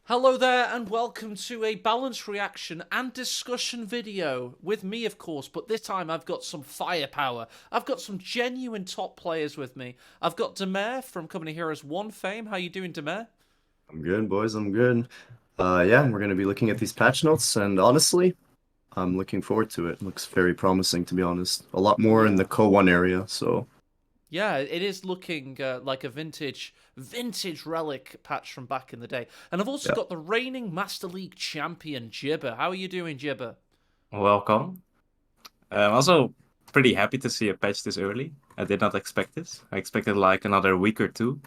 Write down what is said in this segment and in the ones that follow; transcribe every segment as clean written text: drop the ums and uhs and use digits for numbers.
Hello there, and welcome to a balanced reaction and discussion video with me, of course. But this time, I've got some firepower. I've got some genuine top players with me. I've got Dumais from Company Heroes 1 fame. How you doing, Dumais? I'm good, boys. I'm good. Yeah, we're going to be looking at these patch notes, and honestly, I'm looking forward to it. Looks very promising, to be honest. A lot more in the Yeah. Co-1 area, so Yeah, it is looking like a vintage relic patch from back in the day. And I've also yeah. got the reigning Master League champion, Jibber. How are you doing, Jibber? Welcome. I'm also pretty happy to see a patch this early. I did not expect this. I expected like another week or two.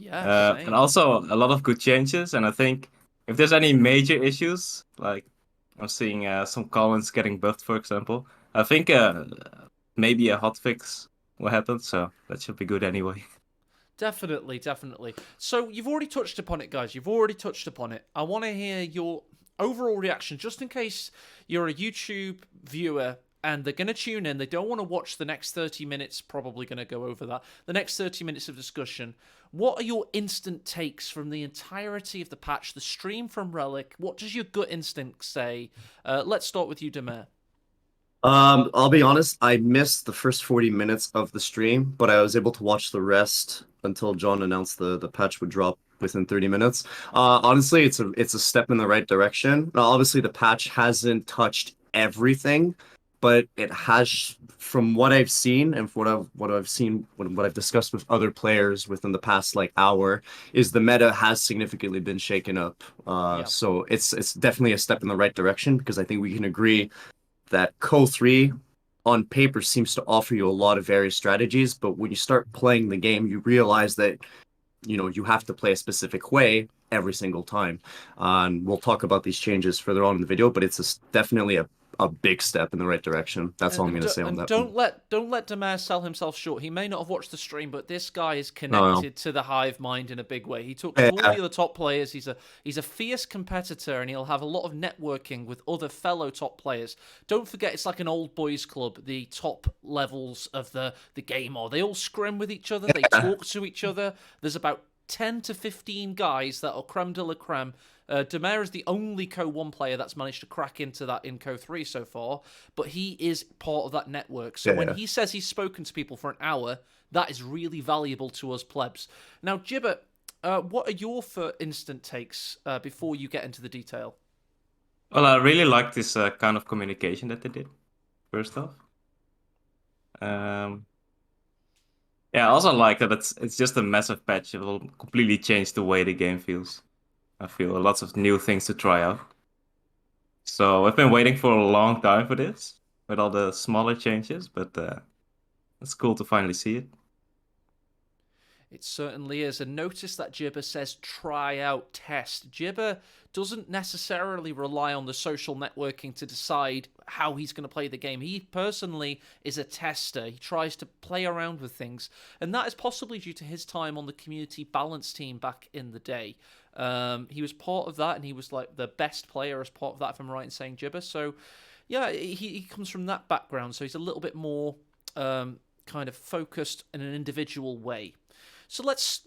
Yeah, And same. also a lot of good changes. And I think if there's any major issues, like I'm seeing some comments getting buffed, for example, I think maybe a hotfix will happen. So that should be good anyway. Definitely, definitely. So you've already touched upon it, guys. You've already touched upon it. I want to hear your overall reaction, just in case you're a YouTube viewer and they're going to tune in. They don't want to watch the next 30 minutes, probably going to go over that. The next 30 minutes of discussion. What are your instant takes from the entirety of the patch, the stream from Relic? What does your gut instinct say? Let's start with you, Demir. I'll be honest, I missed the first 40 minutes of the stream, but I was able to watch the rest until John announced the patch would drop within 30 minutes. Honestly, it's a step in the right direction. Now, obviously, the patch hasn't touched everything, but it has, from what I've seen and from what I've seen, what I've discussed with other players within the past like hour, is the meta has significantly been shaken up. Yeah. So it's definitely a step in the right direction because I think we can agree that CoH3 on paper seems to offer you a lot of various strategies, but when you start playing the game, you realize that you have to play a specific way every single time. And we'll talk about these changes further on in the video, but definitely a big step in the right direction. That's all I'm going to say on And that one. don't let Demare sell himself short. He may not have watched the stream, but this guy is No, no. connected to the hive mind in a big way. He talks to all Yeah, the other top players. He's a fierce competitor, and he'll have a lot of networking with other fellow top players. Don't forget, it's like an old boys club. The top levels of the game, or they all scrim with each other. They yeah. talk to each other. There's about 10 to 15 guys that are creme de la creme. Demare is the only Co-1 player that's managed to crack into that in Co-3 so far, but he is part of that network. So when Yeah. he says he's spoken to people for an hour, that is really valuable to us plebs. Now, Jibber, what are your instant takes before you get into the detail? Well, I really like this kind of communication that they did, first off. Um, Yeah, I also like that it's just a massive patch. It will completely change the way the game feels. I feel lots of new things to try out. So I've been waiting for a long time for this with all the smaller changes, but it's cool to finally see it. It certainly is. And notice that Jibber says try out, test. Jibber doesn't necessarily rely on the social networking to decide how he's going to play the game. He personally is a tester. He tries to play around with things. And that is possibly due to his time on the community balance team back in the day. He was part of that, and he was like the best player as part of that, if I'm right in saying, Jibber. So, yeah, he comes from that background. So he's a little bit more kind of focused in an individual way. So let's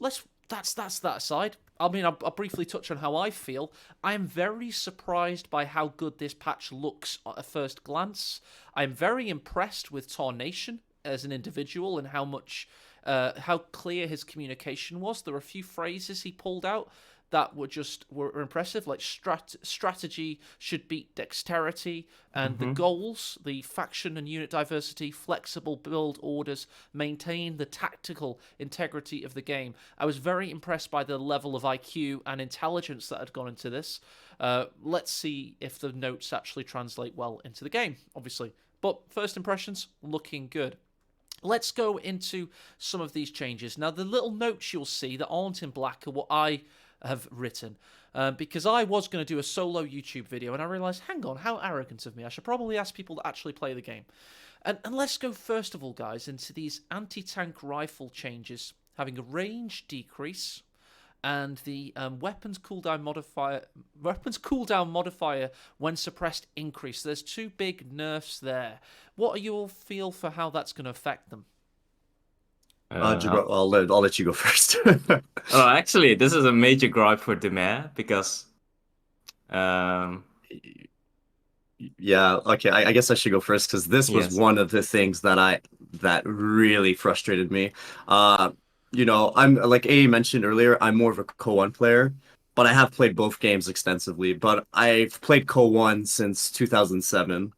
that's that aside. I mean, I'll briefly touch on how I feel. I am very surprised by how good this patch looks at first glance. I'm very impressed with Tarnation as an individual and how clear his communication was. There were a few phrases he pulled out that were impressive, like strategy should beat dexterity, and the Hmm. goals, the faction and unit diversity, flexible build orders, maintain the tactical integrity of the game. I was very impressed by the level of IQ and intelligence that had gone into this. Let's see if the notes actually translate well into the game, obviously. But first impressions, looking good. Let's go into some of these changes. Now, the little notes you'll see that aren't in black are what I have written. Because I was going to do a solo YouTube video and I realised, hang on, how arrogant of me. I should probably ask people to actually play the game. And let's go first of all, guys, into these anti-tank rifle changes, having a range decrease and the weapons cooldown modifier when suppressed increase. There's two big nerfs there. What are your feel for how that's going to affect them? Uh, I'll let you go first. actually, this is a major gripe for Demare because Um, Yeah, okay. I guess I should go first because this was yes. one of the things that really frustrated me. Uh, I'm like A mentioned earlier, I'm more of a Co-1 player, but I have played both games extensively. But I've played Co-1 since 2007,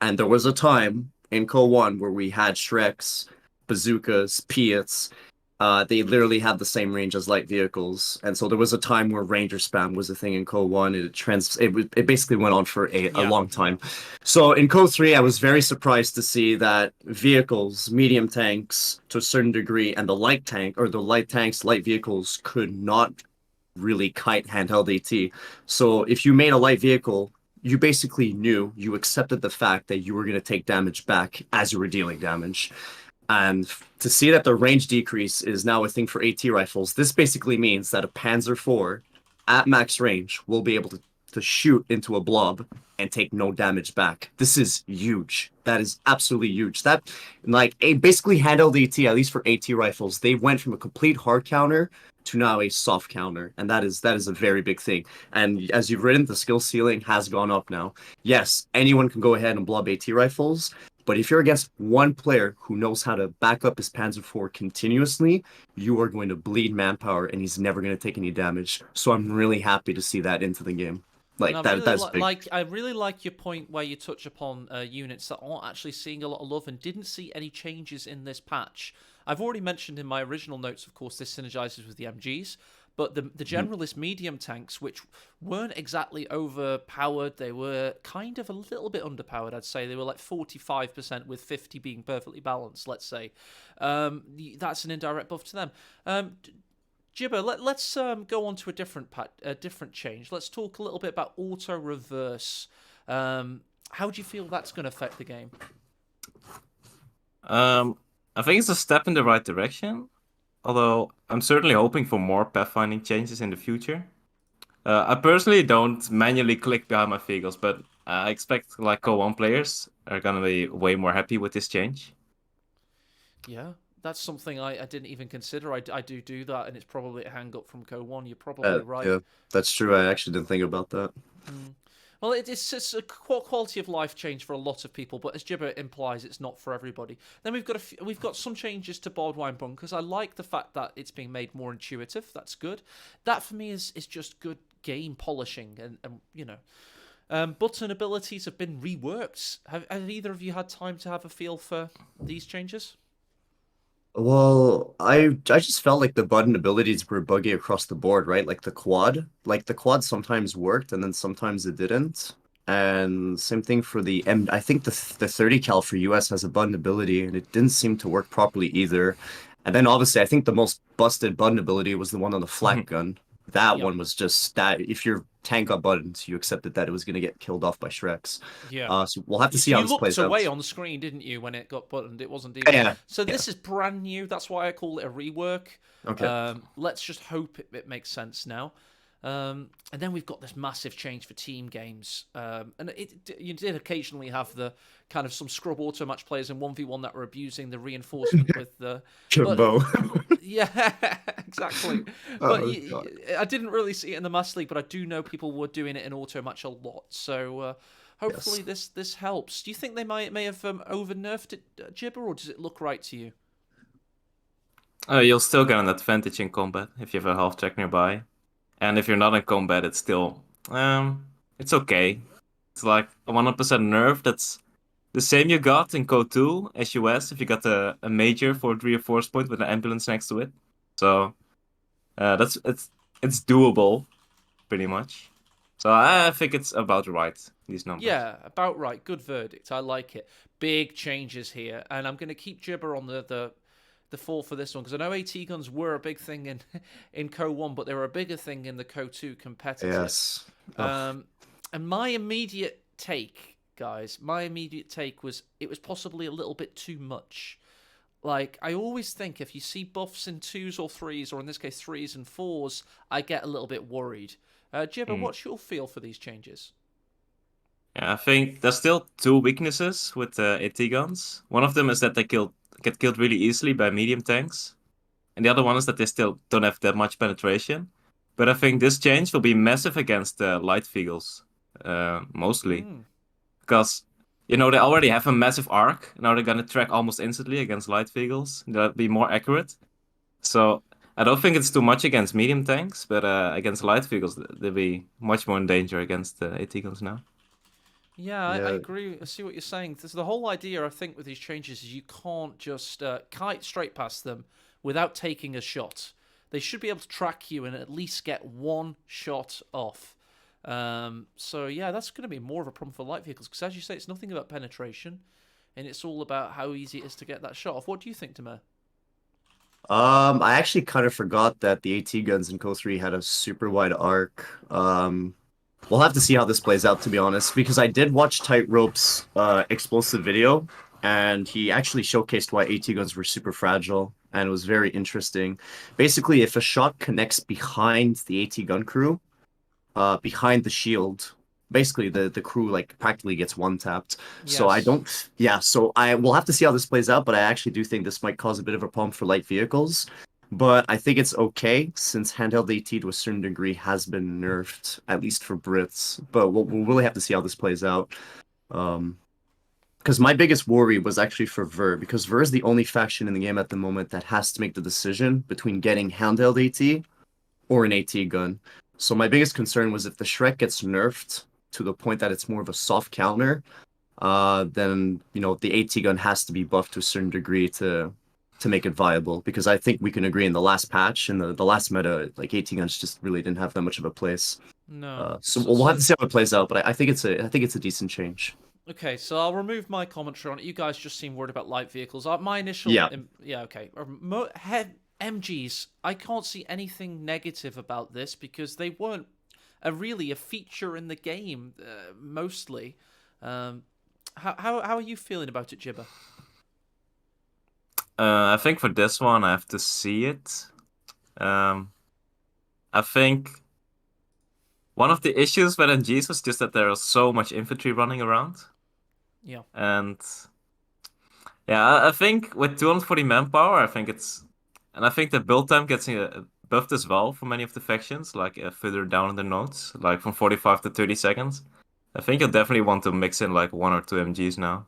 and there was a time in Co-1 where we had Shreks, bazookas, Piats. They literally had the same range as light vehicles, and so there was a time where Ranger spam was a thing in Co-1. It basically went on for a Yeah, long yeah. time. So in Co-3, I was very surprised to see that vehicles, medium tanks to a certain degree, and the light tanks, light vehicles could not really kite handheld AT. So if you made a light vehicle, you basically knew, you accepted the fact that you were going to take damage back as you were dealing damage. And to see that the range decrease is now a thing for AT rifles, this basically means that a Panzer IV at max range will be able to shoot into a blob and take no damage back. This is huge. That is absolutely huge. That, like, a basically handheld AT, at least for AT rifles, they went from a complete hard counter to now a soft counter, and that is a very big thing. And as you've written, the skill ceiling has gone up now. Yes, anyone can go ahead and blob AT rifles, but if you're against one player who knows how to back up his Panzer IV continuously, you are going to bleed manpower, and he's never going to take any damage. So I'm really happy to see that into the game. And Like that's big. I really like your point where you touch upon units that aren't actually seeing a lot of love and didn't see any changes in this patch. I've already mentioned in my original notes, of course, this synergizes with the MGs, but the Mhm. generalist medium tanks, which weren't exactly overpowered, they were kind of a little bit underpowered, I'd say. They were like 45% with 50 being perfectly balanced, let's say. That's an indirect buff to them. Jibber, let's go on to a different change. Let's talk a little bit about auto reverse. How do you feel that's going to affect the game? I think it's a step in the right direction, although I'm certainly hoping for more pathfinding changes in the future. I personally don't manually click behind my vehicles, but I expect like Co-1 players are gonna be way more happy with this change. Yeah, that's something I didn't even consider. I do that, and it's probably a hang up from Co1. You're probably right. Yeah, that's true. I actually didn't think about that. Mm. Well, it's a quality of life change for a lot of people, but as Jibber implies, it's not for everybody. Then we've got some changes to board wine bunkers. I like the fact that it's being made more intuitive. That's good. That for me is just good game polishing, and button abilities have been reworked. Have either of you had time to have a feel for these changes? Well, I just felt like the button abilities were buggy across the board, right? Like the quad sometimes worked and then sometimes it didn't. And same thing for the M. I think the 30 cal for US has a button ability and it didn't seem to work properly either. And then obviously I think the most busted button ability was the one on the flak gun. That Yep. one was just that if your tank got buttons, you accepted that it was going to get killed off by Shreks. Yeah. So we'll have to see how You this looked plays out. away on the screen, didn't you, when it got buttoned? It wasn't default. Yeah, So yeah. this is brand new. That's why I call it a rework. Okay. Let's just hope it makes sense now. And then we've got this massive change for team games. And you did occasionally have the kind of some scrub auto match players in 1v1 that were abusing the reinforcement with the. But Jimbo. yeah, exactly. But Oh God. I didn't really see it in the Master League, but I do know people were doing it in auto match a lot. So hopefully Yes. this helps. Do you think they may have over nerfed it, Jibber, or does it look right to you? You'll still get an advantage in combat if you have a half track nearby. And if you're not in combat, it's okay. It's like a 100% nerf. That's the same you got in Code 2 as US if you got a major for 3 or 4 point with an ambulance next to it. So that's it's doable pretty much. So I think it's about right, these numbers. Yeah, about right. Good verdict. I like it. Big changes here, and I'm going to keep Jibber on the fall for this one because I know AT guns were a big thing in in Co1, but they were a bigger thing in the Co2 competitive. Yes. Oh, Um, and my immediate take, guys, was it was possibly a little bit too much. Like, I always think if you see buffs in twos or threes, or in this case threes and fours, I get a little bit worried. Jibber, Mm. what's your feel for these changes? Yeah, I think there's still two weaknesses with AT guns. One of them is that get killed really easily by medium tanks, and the other one is that they still don't have that much penetration. But I think this change will be massive against light vehicles, mostly. Mm. Because, they already have a massive arc. Now they're gonna track almost instantly against light vehicles. They'll be more accurate. So I don't think it's too much against medium tanks, but against light vehicles, they'll be much more in danger against AT guns now. Yeah, I Yeah. agree. I see what you're saying. The whole idea, I think, with these changes is you can't just kite straight past them without taking a shot. They should be able to track you and at least get one shot off. So yeah, that's going to be more of a problem for light vehicles because, as you say, it's nothing about penetration, and it's all about how easy it is to get that shot off. What do you think, Demir? I actually kind of forgot that the AT guns in CoH3 had a super wide arc. We'll have to see how this plays out, to be honest, because I did watch Tightrope's explosive video, and he actually showcased why AT guns were super fragile, and it was very interesting. Basically, if a shot connects behind the AT gun crew, behind the shield, basically the crew like practically gets one tapped. So I Yes. don't, yeah. So I will have to see how this plays out, but I actually do think this might cause a bit of a problem for light vehicles. But I think it's okay since handheld AT to a certain degree has been nerfed, at least for Brits. But we'll really have to see how this plays out. Um, because my biggest worry was actually for Ver, because Ver is the only faction in the game at the moment that has to make the decision between getting handheld AT or an AT gun. So my biggest concern was if the Shrek gets nerfed to the point that it's more of a soft counter, then the AT gun has to be buffed to a certain degree to make it viable. Because I think we can agree in the last patch in the last meta, like AT guns just really didn't have that much of a place. No. So we'll have to see how it plays out, but I think it's a decent change. Okay, so I'll remove my commentary on it. You guys just seem worried about light vehicles. My initial, Yeah. yeah, okay. MGs, I can't see anything negative about this because they weren't really a feature in the game, mostly. How are you feeling about it, Jibber? I think for this one, I have to see it. I think one of the issues with NGs was just that there was so much infantry running around. Yeah. And yeah, I think with 240 manpower, and I think the build time gets buffed as well for many of the factions, like further down in the nodes, like from 45 to 30 seconds. I think you'll definitely want to mix in like one or two MGs now.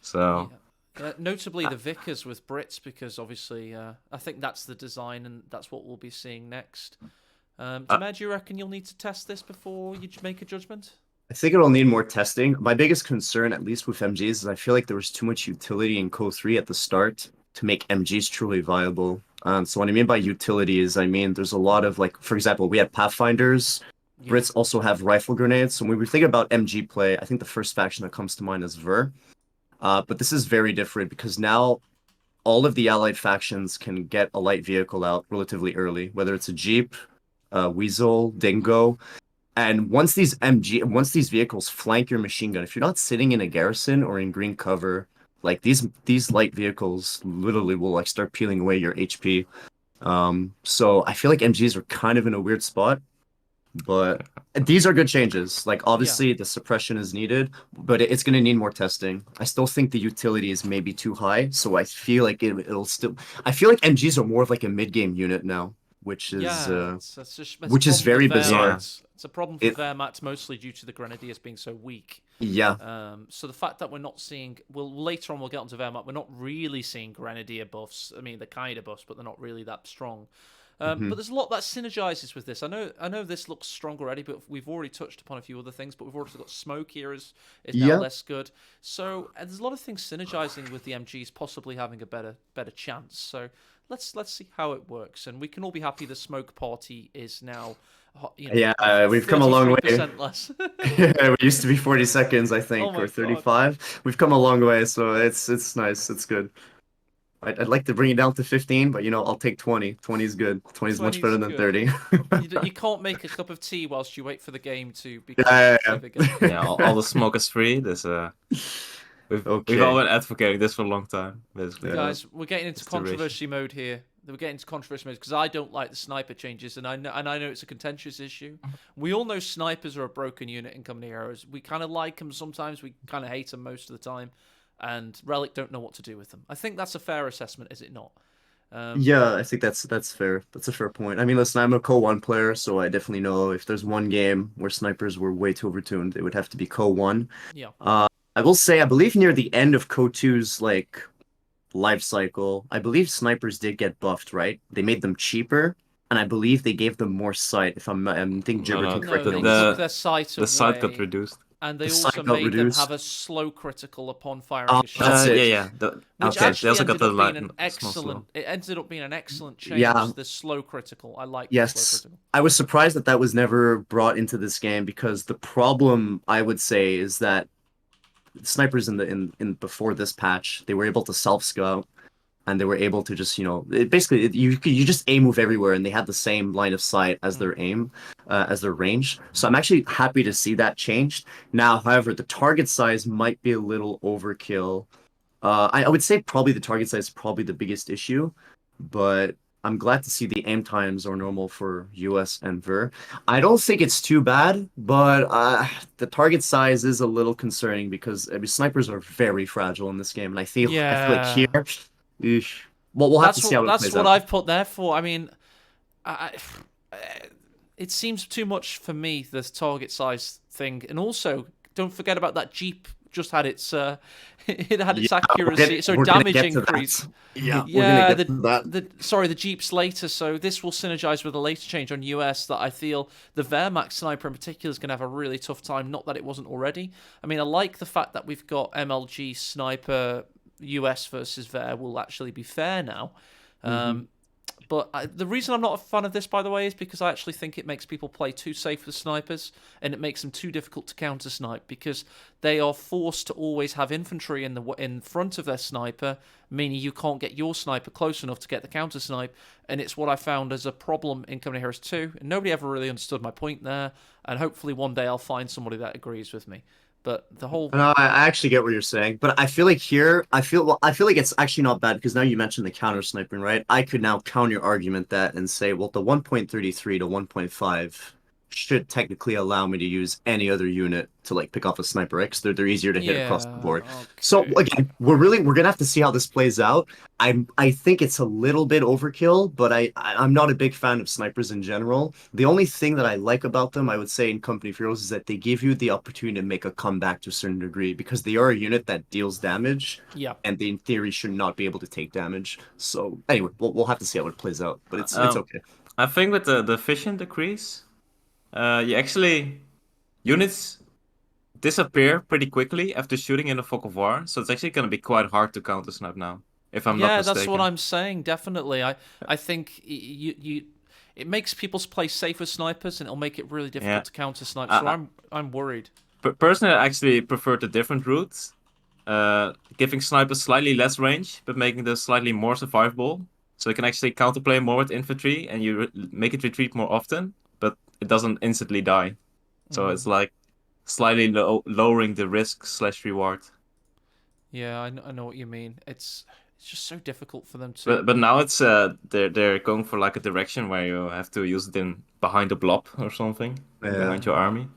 So, Yeah. Notably the Vickers with Brits, because obviously I think that's the design and that's what we'll be seeing next. Demed, do you reckon you'll need to test this before you make a judgment? I think it'll need more testing. My biggest concern, at least with MGs, is I feel like there was too much utility in Co3 at the start to make MGs truly viable. So what I mean by utility is, I mean, there's a lot of like, for example, we have Pathfinders. Yeah. Brits also have rifle grenades. So when we think about MG play, I think the first faction that comes to mind is Ver. But this is very different because now all of the allied factions can get a light vehicle out relatively early, whether it's a Jeep, Weasel, Dingo. And once these vehicles flank your machine gun, if you're not sitting in a garrison or in green cover, like these light vehicles literally will like start peeling away your HP. So I feel like MGs are kind of in a weird spot, but these are good changes. Like Yeah. obviously the suppression is needed, but it's going to need more testing. I still think the utility is maybe too high, so I feel like it'll still. I feel like MGs are more of like a mid-game unit now, which is Yeah, it's a which is problem for very bizarre. Yeah. It's a problem for It Wehrmacht, mostly due to the Grenadiers being so weak. yeah. So the fact that we're not seeing, well, later on we'll get onto Wehrmacht, we're not really seeing Grenadier buffs. I mean, they're kind of buffs, but they're not really that strong. But Mhm. there's a lot that synergizes with this. I know this looks strong already, but we've already touched upon a few other things. But we've also got smoke here is now Yeah. less good. So there's a lot of things synergizing with the MGs, possibly having a better chance. So let's see how it works, and we can all be happy the smoke party is now, Yeah, we've come a long way. 33% less. We used to be 40 seconds, I Oh think, my or god. 35. We've come a long way, so it's nice. It's good. I'd like to bring it down to 15, but I'll take 20. 20 is good. 20 is much 20's better than good. 30. You can't make a cup of tea whilst you wait for the game to Yeah, become yeah, active again. yeah, all the smoke is free. We've all Okay. been advocating this for a long time, basically. Yeah. Guys, we're getting into It's the ratio. controversy mode here. We're getting into controversy mode because I don't like the sniper changes, and I know it's a contentious issue. We all know snipers are a broken unit in Company Heroes. We kind of like them sometimes. We kind of hate them most of the time, and Relic don't know what to do with them. I think that's a fair assessment, is it not? Yeah, I think that's fair. That's a fair point. I mean, listen, I'm a Co-1 player, so I definitely know if there's one game where snipers were way too overtuned, it would have to be Co-1. Yeah. I will say, I believe near the end of Co-2's like life cycle, I believe snipers did get buffed, right? They made them cheaper, and I believe they gave them more sight. If I think No, Jibber no, can correct No, me they on this. took their sight the sight got away, reduced. and The they sight also got made them have reduced. a slow critical upon firing Oh, a that's shot, Yeah, it. yeah. which Okay, Okay. they actually also got ended the up being light, an small slow. excellent. It ended up being an excellent Yeah. change. The slow critical. I like the slow Yes. critical. I was surprised that that was never brought into this game because the problem I would say is that snipers in before this patch, they were able to self scout and they were able to just you just aim move everywhere and they had the same line of sight as Mm. their aim as their range. So I'm actually happy to see that changed. Now, however, the target size might be a little overkill. I would say probably the target size is probably the biggest issue, but I'm glad to see the aim times are normal for US and Ver. I don't think it's too bad, but the target size is a little concerning because I mean, snipers are very fragile in this game, and I feel like here, Yeah, eesh. Well, we'll have to see how it that's plays what out. I've put there for. I mean, I, it seems too much for me, this target size thing, and also don't forget about that Jeep. Just had its it had Yeah, its accuracy, so we're gonna damage get to increased. that. Yeah, we're gonna Yeah, get to that. the Jeeps later, so this will synergize with a later change on US that I feel the Wehrmacht sniper in particular is going to have a really tough time. Not that it wasn't already. I mean, I like the fact that we've got MLG sniper US versus Ver will actually be fair now. Hmm. But the reason I'm not a fan of this, by the way, is because I actually think it makes people play too safe with snipers, and it makes them too difficult to counter snipe because they are forced to always have infantry in front of their sniper, meaning you can't get your sniper close enough to get the counter snipe. And it's what I found as a problem in Company Heroes 2, and nobody ever really understood my point there. And hopefully one day I'll find somebody that agrees with me. But the whole No, I actually get what you're saying, but I feel like here, I feel like it's actually not bad because now you mentioned the counter sniping, right? I could now counter argument that and say, well, the 1.33 to 1.5 should technically allow me to use any other unit to like pick off a sniper, right? 'Cause they're easier to hit across the board. yeah, So okay. again, we're gonna have to see how this plays out. I think it's a little bit overkill, but I'm not a big fan of snipers in general. The only thing that I like about them, I would say in Company of Heroes, is that they give you the opportunity to make a comeback to a certain degree because they are a unit that deals damage, Yeah. and they in theory should not be able to take damage. So anyway, we'll have to see how it plays out, but it's Um, okay. I think with the efficient decrease, you actually units disappear pretty quickly after shooting in a fog of war, so it's actually going to be quite hard to counter snipe now, if I'm not Yeah, that's what mistaken. I'm saying. Definitely, I think you it makes people play safer snipers, and it'll make it really Yeah. difficult to counter snipe. So I, I'm worried. Personally, I actually prefer the different routes, giving snipers slightly less range, but making them slightly more survivable. So you can actually counterplay more with infantry, and you make it retreat more often, but it doesn't instantly die. So Mm. it's like slightly lowering the risk slash reward. Yeah, I know what you mean. It's just so difficult for them to. But now it's they're going for like a direction where you have to use it in behind a blob or something, Yeah. behind your army.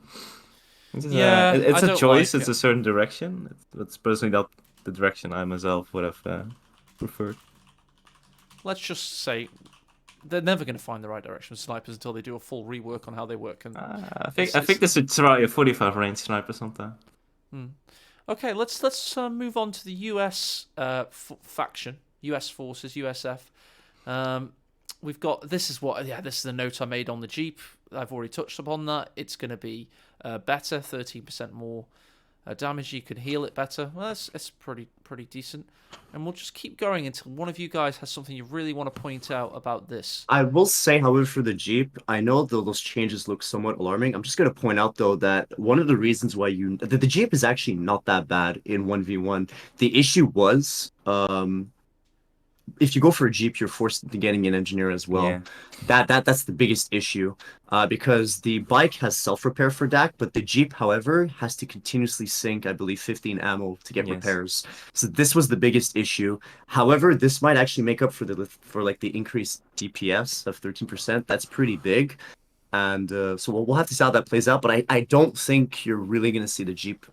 Yeah, I It's a don't choice. like It's it. a certain direction. It's personally not the direction I myself would have preferred. Let's just say they're never going to find the right direction with snipers until they do a full rework on how they work. And I think they should try a 45 range sniper sometime. hmm. Okay, let's move on to the US faction, US forces, USF. We've got this is the note I made on the Jeep. I've already touched upon that. It's going to be better, 13% more damage. You can heal it better. Well, that's pretty decent. And we'll just keep going until one of you guys has something you really want to point out about this. I will say, however, for the Jeep, I know those changes look somewhat alarming. I'm just going to point out, though, that one of the reasons why the Jeep is actually not that bad in 1v1. The issue was, if you go for a Jeep, you're forced into getting an engineer as well. Yeah. That's the biggest issue, because the bike has self-repair for DAC, but the Jeep, however, has to continuously sink, I believe, 15 ammo to get Yes. repairs. So this was the biggest issue. However, this might actually make up for like the increased DPS of 13%. That's pretty big. And so we'll have to see how that plays out. But I don't think you're really going to see the Jeep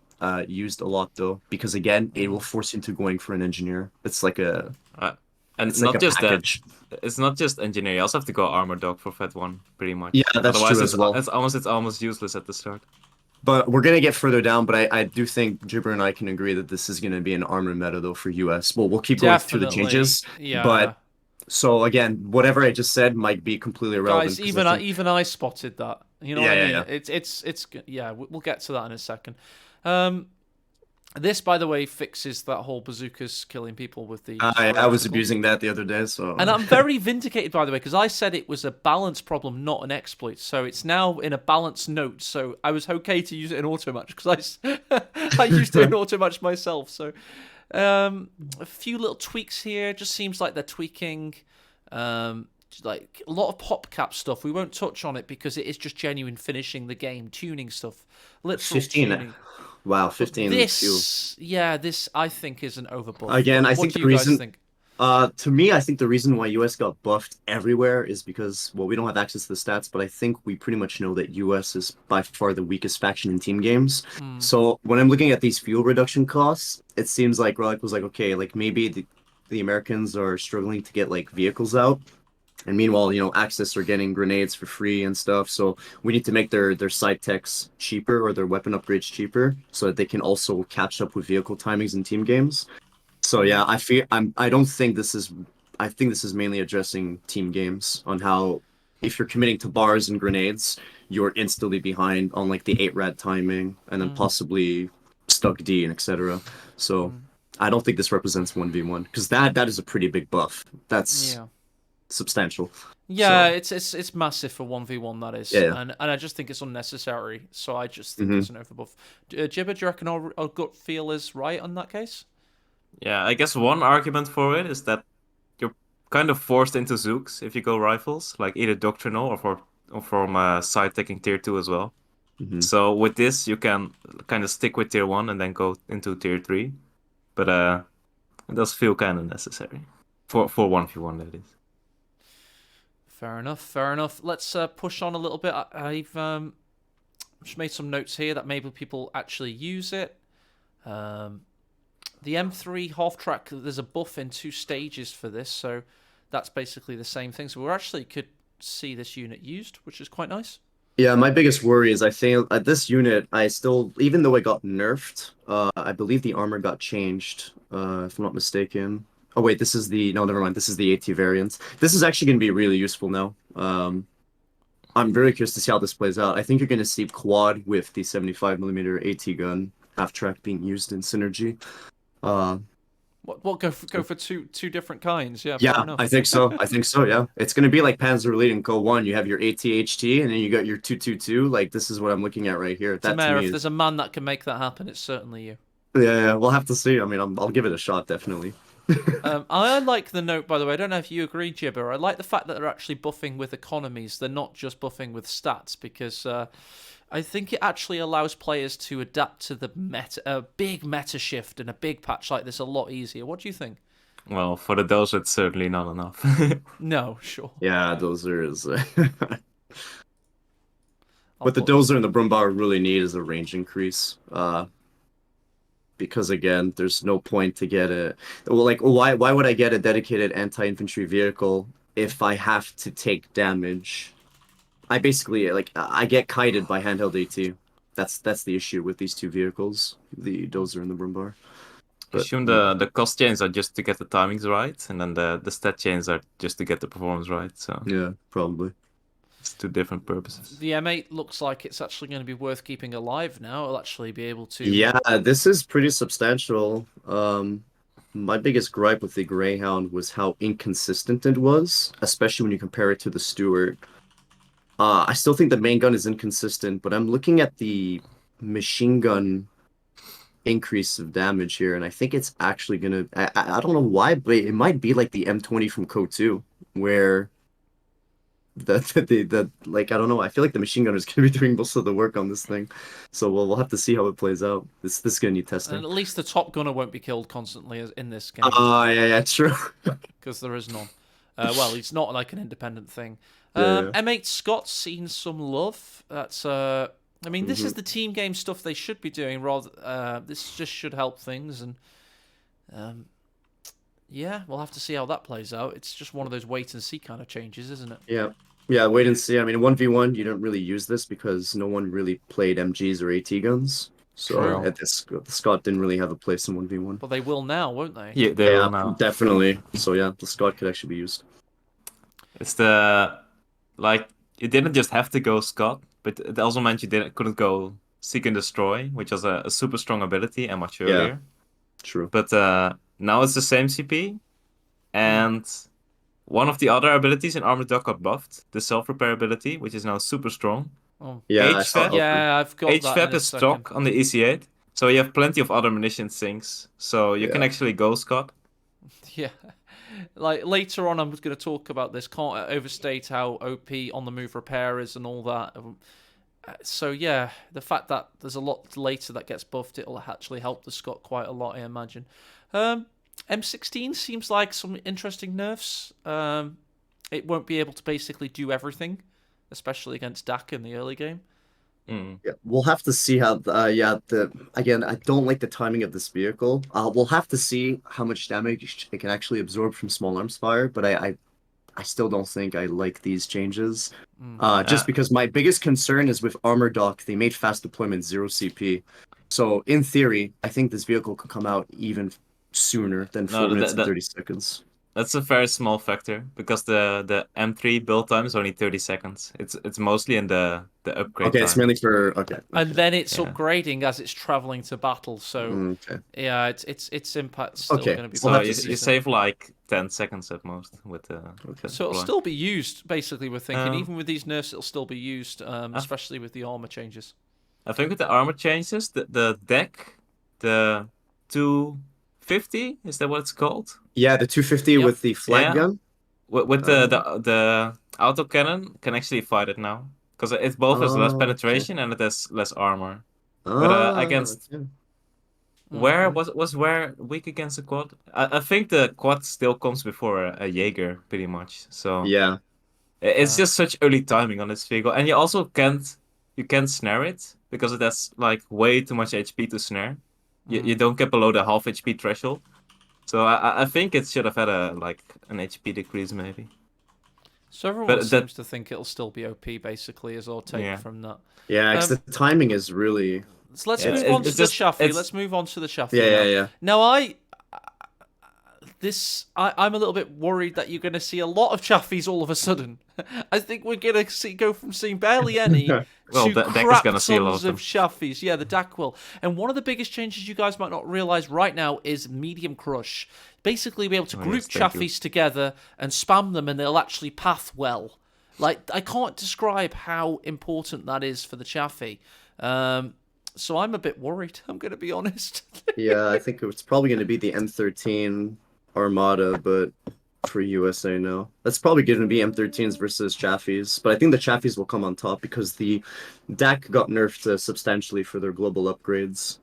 used a lot, though, because again, it will Mm. force you into going for an engineer. It's like a I And It's like not a just that, package. it's not just engineer. You also have to go armor dog for Fed 1, pretty Yeah, much. that's Otherwise, true as well. it's almost useless at the start. But we're gonna get further down, but I do think Jibber and I can agree that this is gonna be an armor meta though for US. Well, we'll keep going through the Definitely, changes, yeah. but so again, whatever I just said might be completely irrelevant Guys, because I even I, think even I spotted that. You know what yeah, I yeah, mean? yeah. It's yeah. We'll get to that in a second. Um, this, by the way, fixes that whole bazookas killing people with the I was reticles. abusing that the other day, And so I'm very vindicated, by the way, because I said it was a balance problem, not an exploit. So it's now in a balance note. So I was okay to use it in auto match because I used it in auto match myself. So a few little tweaks here. Just seems like they're tweaking. Like a lot of pop cap stuff. We won't touch on it because it is just genuine finishing the game, tuning stuff, literal 15. tuning. Wow, But 15 few. this I think is an overbuff. Again, I What think do the you guys reason think? to me, I think the reason why US got buffed everywhere is because, well, we don't have access to the stats, but I think we pretty much know that US is by far the weakest faction in team games. Hmm. So when I'm looking at these fuel reduction costs, it seems like Relic was like, okay, like maybe the Americans are struggling to get like vehicles out. And meanwhile, Axis are getting grenades for free and stuff. So we need to make their side techs cheaper or their weapon upgrades cheaper so that they can also catch up with vehicle timings in team games. So Hmm. yeah, I don't think this is I think this is mainly addressing team games on how if you're committing to bars and grenades, you're instantly behind on like the 8 rad timing and then Hmm. possibly stuck D and etc. So Hmm. I don't think this represents 1v1 because that is a pretty big buff. That's Yeah. substantial. Yeah, So it's massive for 1v1 that is. yeah. And I just think it's unnecessary. So I just think Hmm. it's an overbuff. Jibber, do you reckon our gut feel is right on that case? Yeah, I guess one argument for it is that you're kind of forced into Zooks if you go rifles, like either doctrinal or from side taking tier 2 as well. Hmm. So with this, you can kind of stick with tier 1 and then go into tier 3. But it does feel kind of necessary for 1v1, that is. Fair enough. Fair enough. Let's push on a little bit. I've just made some notes here that maybe people actually use it. The M3 half track, there's a buff in 2 stages for this, so that's basically the same thing. So we actually could see this unit used, which is quite nice. Yeah, my biggest worry is I think at this unit, I still, even though it got nerfed, I believe the armor got changed, if I'm not mistaken. Oh wait, this is the, no, never mind. This is the AT variant. This is actually going to be really useful now. I'm very curious to see how this plays out. I think you're going to see quad with the 75 millimeter AT gun half track being used in synergy. Uh, What go for two different kinds? Yeah, fair yeah, enough. I think so. I think so. Yeah, it's going to be like Panzer Elite and Co. 1. You have your ATHT, and then you got your 222. Like this is what I'm looking at right here. That to Tamara, me if is there's a man that can make that happen, it's certainly you. yeah, yeah. We'll have to see. I mean, I'll give it a shot definitely. I like the note, by the way. I don't know if you agree, Jibber. I like the fact that they're actually buffing with economies. They're not just buffing with stats because I think it actually allows players to adapt to the meta, a big meta shift and a big patch like this a lot easier. What do you think? Well, for the dose, it's certainly not enough. No, sure. Yeah, dozers. I'll What the put this dozer and in. the Brumbar really need is a range increase. Because again, there's no point to get a well, like why would I get a dedicated anti-infantry vehicle if I have to take damage? I basically like I get kited by handheld AT. That's the issue with these two vehicles, the dozer and the Brumbar. I But assume the cost chains are just to get the timings right, and then the stat chains are just to get the performance right. So yeah, probably. it's two different purposes. The M8 looks like it's actually going to be worth keeping alive now. It'll actually be able to. Yeah, this is pretty substantial. My biggest gripe with the Greyhound was how inconsistent it was, especially when you compare it to the Stuart. I still think the main gun is inconsistent, but I'm looking at the machine gun increase of damage here, and I think it's actually gonna. I don't know why, but it might be like the M20 from CoH3, where the like I don't know. I feel like the machine gunner is gonna be doing most of the work on this thing, so we'll have to see how it plays out. This is gonna need And testing. at least the top gunner won't be killed constantly in this game Yeah, yeah, true. because there is none. Well, it's not like an independent thing. Yeah, M8 Scott's seen some love. That's I mean, this hmm. is the team game stuff they should be doing. Rather, this just should help things. And Yeah, we'll have to see how that plays out. It's just one of those wait and see kind of changes, isn't it? Yeah. Yeah, wait and see. I mean, 1v1, you don't really use this because no one really played MGs or AT guns. So True. Well, the Scott didn't really have a place in 1v1. But they will now, won't they? yeah, they Yeah, will now. definitely. So yeah, the Scott could actually be used. It's the like you didn't just have to go Scott, but it also meant you couldn't go Seek and Destroy, which was a super strong ability and much Yeah, earlier. true. But now it's the same CP, Hmm. and one of the other abilities in Armored Dog got buffed, the self-repair ability, which is now super strong. Oh. Yeah, I saw HVAP, Alfred. Yeah, I've got that in HVAP a is second. stock on the EC8, so you have plenty of other munition sinks, so you can Yeah. actually go Scott. Yeah. Like later on, I'm going to talk about this. Can't overstate how OP on the move repair is and all that. So yeah, the fact that there's a lot later that gets buffed, it'll actually help the Scott quite a lot, I imagine. M16 seems like some interesting nerfs. It won't be able to basically do everything, especially against DAC in the early game. Mm. Yeah, we'll have to see how. Yeah, the again, I don't like the timing of this vehicle. We'll have to see how much damage it can actually absorb from small arms fire. But I still don't think I like these changes. Mm. Just because my biggest concern is with Armor Dock, they made fast deployment 0 CP. So in theory, I think this vehicle could come out even sooner than 4 No, minutes and 30 seconds. that's a very small factor because the M3 build time is only 30 seconds. It's mostly in the upgrade Okay, it's time. mainly for okay. And then it's Yeah. upgrading as it's traveling to battle. So Okay. yeah, its impact's still Okay, going to be. we'll So have to you, see. you save like 10 seconds at most with the So it'll deploy. still be used. Basically, we're thinking Um, even with these nerfs, it'll still be used, especially with the armor changes. I think with the armor changes, the deck, the 250, is that what it's called? Yeah, the 250 Yep. with the flag Yeah. gun. With the auto cannon can actually fight it now because it both has less Okay. penetration and it has less armor. But against Okay. where Mm-hmm. was where weak against the quad? I think the quad still comes before a Jaeger pretty much. So Yeah. it's just such early timing on this vehicle, and you can't snare it because it has like way too much HP to snare. You don't get below the half HP threshold. So I think it should have had an HP decrease maybe. So everyone But that seems to think it'll still be OP, basically, is our take yeah. from that. Yeah, 'cause the timing is really So let's Yeah, move on to it's the just Shafi. it's Let's move on to the Shafi yeah, now. yeah, yeah. Now, I'm a little bit worried that you're going to see a lot of Chaffees all of a sudden. I think we're going to go from seeing barely any Well, to Deck is crap gonna see a lot tons of of them. Chaffees. Yeah, the DAC will. And one of the biggest changes you guys might not realize right now is medium crush. Basically, be able to Oh, group yes, thank you. Chaffees together and spam them, and they'll actually path well. Like, I can't describe how important that is for the Chaffee. So I'm a bit worried, I'm going to be honest. Yeah, I think it's probably going to be the M13 Armada, but for USA now. That's probably going to be M13s versus Chaffies, but I think the Chaffies will come on top because the DAC got nerfed substantially for their global upgrades.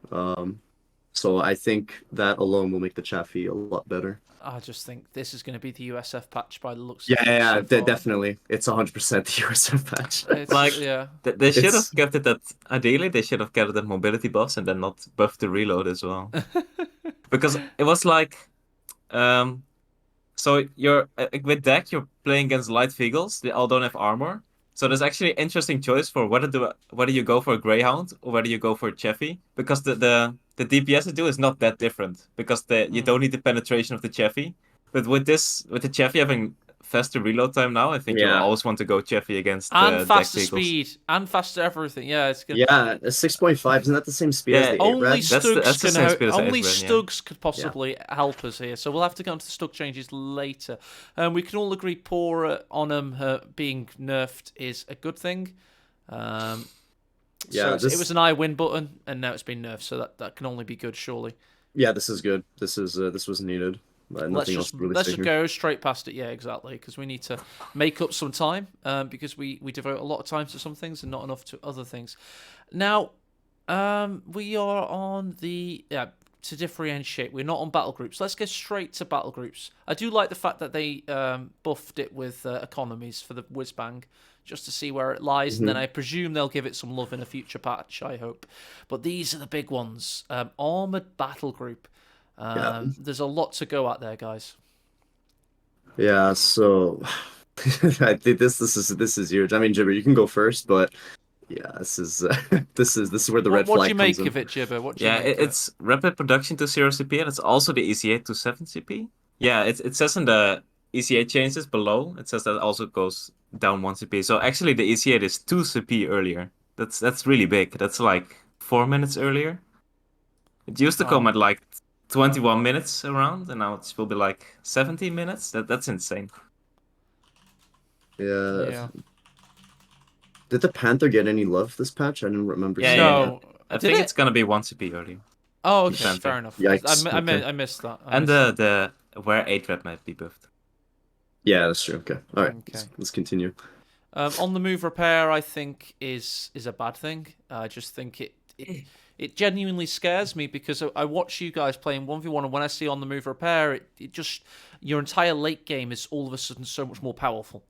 So I think that alone will make the Chaffee a lot better. I just think this is going to be the USF patch by the looks Yeah, of yeah, things yeah, so far. definitely. It's 100% the USF patch. It's, Like yeah. they should It's have kept it at ideally they should have kept it at mobility buffs and then not buff the reload as well. Because it was like so you're with deck you're playing against light vehicles, they all don't have armor. So there's actually an interesting choice for whether you go for a Greyhound or whether you go for a Cheffy because the DPS they do is not that different because you don't need the penetration of the Cheffy. But with the Cheffy having faster reload time now, I think you'll yeah. always want to go Cheffy against And deck faster vehicles. speed, and faster everything. Yeah, it's gonna. Yeah, a 6.5, isn't that the same speed as Yeah, the 8 Only red? That's the Stugs same speed as the only X-Red, yeah. Stugs could possibly help us here. So we'll have to go into the Stug changes later. We can all agree poor on them being nerfed is a good thing. Yeah, So it was an I win button, and now it's been nerfed. So that can only be good, surely. Yeah, this is good. This was needed. Nothing else to really Let's say just here. go straight past it. Yeah, exactly. Because we need to make up some time. Because we devote a lot of time to some things and not enough to other things. Now, we are on the to differentiate. We're not on battle groups. Let's get straight to battle groups. I do like the fact that they buffed it with economies for the whiz bang, just to see where it lies, and then I presume they'll give it some love in a future patch. I hope. But these are the big ones. Armored battle group. Yeah. There's a lot to go at there, guys. Yeah, so I think this is huge. I mean, Jibber, you can go first, but yeah, this is this is where the red What do you flag comes make in. of it, Jibber? What do you Yeah, make of it? it's rapid production to 0 CP, and it's also the ECA to 7 CP. Yeah, it says in the ECA changes below, it says that also goes down 1 CP. So actually the ECA is 2 CP earlier. That's really big. That's like 4 minutes earlier. It used to come Wow. at like 21 minutes around, and now it will be like 17 minutes. That's insane. Yeah. Yeah. Did the Panther get any love this patch? I didn't remember Yeah, seeing yeah, that. No. I Did think it's it? gonna be 1 CP earlier. Oh, The okay. Panther. Fair enough. Yikes. Okay. I missed that. I And missed that. the where 8 rep might be buffed. Yeah, that's true. Okay. All right. Okay. Let's continue. On the move repair, I think is a bad thing. I just think it genuinely scares me because I watch you guys playing 1v1, and when I see on the move repair, it just your entire late game is all of a sudden so much more powerful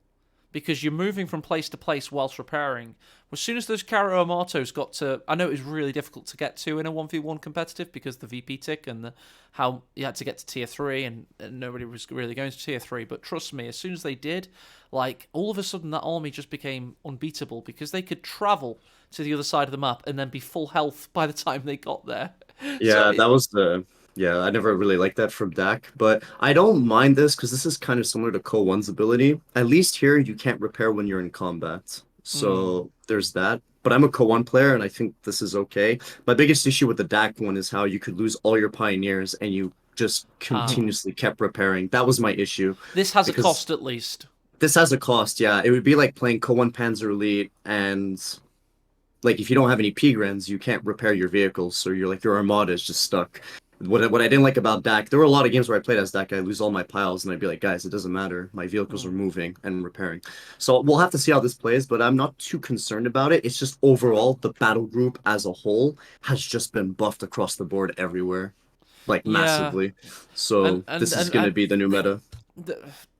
because you're moving from place to place whilst repairing. As soon as those Caro Amatos got to, I know it was really difficult to get to in a 1v1 competitive because the VP tick and how you had to get to tier 3 and nobody was really going to tier 3. But trust me, as soon as they did, like all of a sudden that army just became unbeatable because they could travel to the other side of the map and then be full health by the time they got there. Yeah, that was the yeah, I never really liked that from Dak, but I don't mind this because this is kind of similar to Co-1's ability. At least here you can't repair when you're in combat. So there's that. But I'm a Co-1 player and I think this is okay. My biggest issue with the Dak one is how you could lose all your pioneers and you just continuously kept repairing. That was my issue. This has a Because cost at least. this has a cost, yeah. It would be like playing Co-1 Panzer Elite and like if you don't have any Pigrens, you can't repair your vehicles, so you're like your armada is just stuck. What I didn't like about Dak, there were a lot of games where I played as Dak, I lose all my piles, and I'd be like, guys, it doesn't matter. My vehicles are moving and repairing. So we'll have to see how this plays, but I'm not too concerned about it. It's just overall the battle group as a whole has just been buffed across the board everywhere, like Yeah, massively. So and this is going to be the new meta.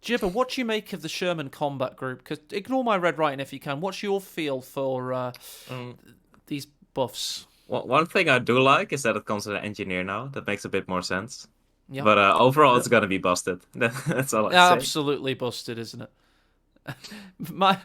Gibber, what do you make of the Sherman combat group? Because ignore my red writing if you can. What's your feel for these buffs? One thing I do like is that it comes with an engineer now. That makes a bit more sense. Yeah, But overall, it's gonna be busted. That's all I say. absolutely busted, isn't it? my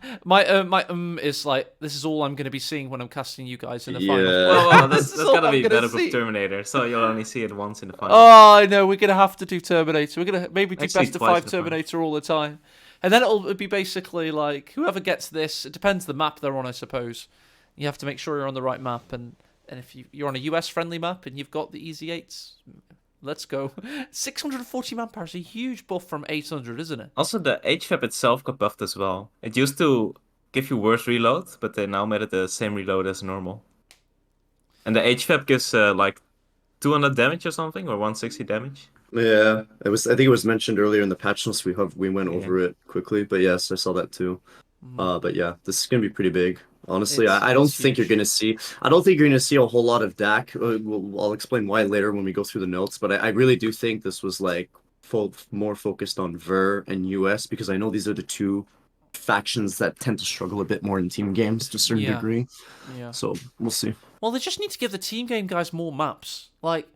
is like this is all I'm going to be seeing when I'm casting you guys in the final. Yeah. Well, This that's is all gonna I'm be gonna better see. with Terminator, so you'll only see it once in the final. Oh, I know. We're gonna have to do Terminator. We're gonna maybe do Actually, best of twice 5 in the final. Terminator all the time, and then it'll be basically like whoever gets this. It depends the map they're on, I suppose. You have to make sure you're on the right map, and if you're on a US friendly map and you've got the Easy 8s, let's go. 640 manpower is a huge buff from 800, isn't it? Also, the HVAP itself got buffed as well. It used to give you worse reload, but they now made it the same reload as normal. And the HVAP gives like 200 damage or something, or 160 damage. Yeah, it was. I think it was mentioned earlier in the patch notes. We went Yeah. over it quickly, but yes, I saw that too. But yeah, this is gonna be pretty big. Honestly, It's- I don't it's think you're huge. gonna see. I don't think you're gonna see a whole lot of Dak. I'll explain why later when we go through the notes. But I really do think this was like more focused on Ver and US because I know these are the two factions that tend to struggle a bit more in team games to a certain Yeah. degree. Yeah. So we'll see. Well, they just need to give the team game guys more maps. Like,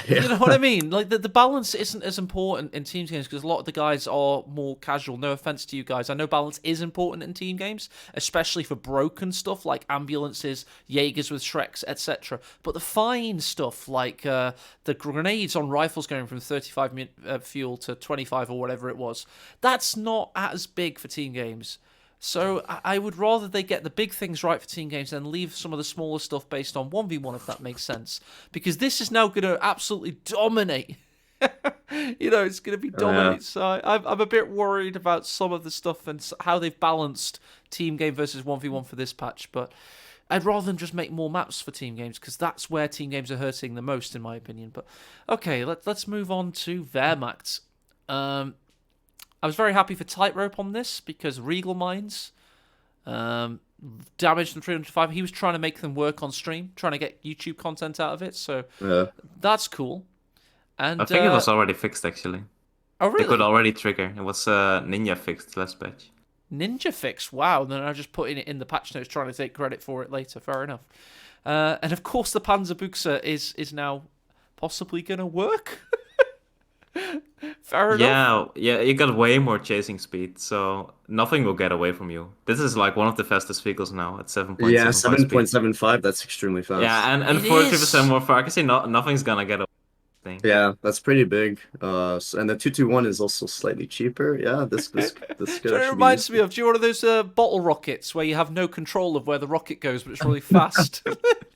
Yeah. you know what I mean? Like, the balance isn't as important in team games because a lot of the guys are more casual. No offense to you guys. I know balance is important in team games, especially for broken stuff like ambulances, Jaegers with Shreks, etc. But the fine stuff like the grenades on rifles going from 35 fuel to 25 or whatever it was, that's not as big for team games. So I would rather they get the big things right for team games than leave some of the smaller stuff based on 1v1, if that makes sense. Because this is now going to absolutely dominate. It's going to be dominate. So I'm a bit worried about some of the stuff and how they've balanced team game versus 1v1 for this patch. But I'd rather them just make more maps for team games because that's where team games are hurting the most, in my opinion. But okay, let's move on to Wehrmacht. I was very happy for Tightrope on this because Regal Mines damaged them 305. He was trying to make them work on stream, trying to get YouTube content out of it. So Yeah. that's cool. And I think it was already fixed actually. oh They could really? already trigger. It was Ninja fixed last patch. Ninja fix. Wow. And then I just put it in the patch notes, trying to take credit for it later. Fair enough. And of course, the Panzerbuchse is now possibly going to work. Fair enough. Yeah, you got way more chasing speed, so nothing will get away from you. This is like one of the fastest vehicles now at Yeah, 7.75 speed. 7.75, that's extremely fast. Yeah, and It 43% is. more for accuracy, nothing's gonna get away from this thing. Yeah, that's pretty big. And the 221 is also slightly cheaper. Yeah, this Do could you know what it actually be reminds me useful. of? Do you know one of those bottle rockets where you have no control of where the rocket goes, but it's really fast?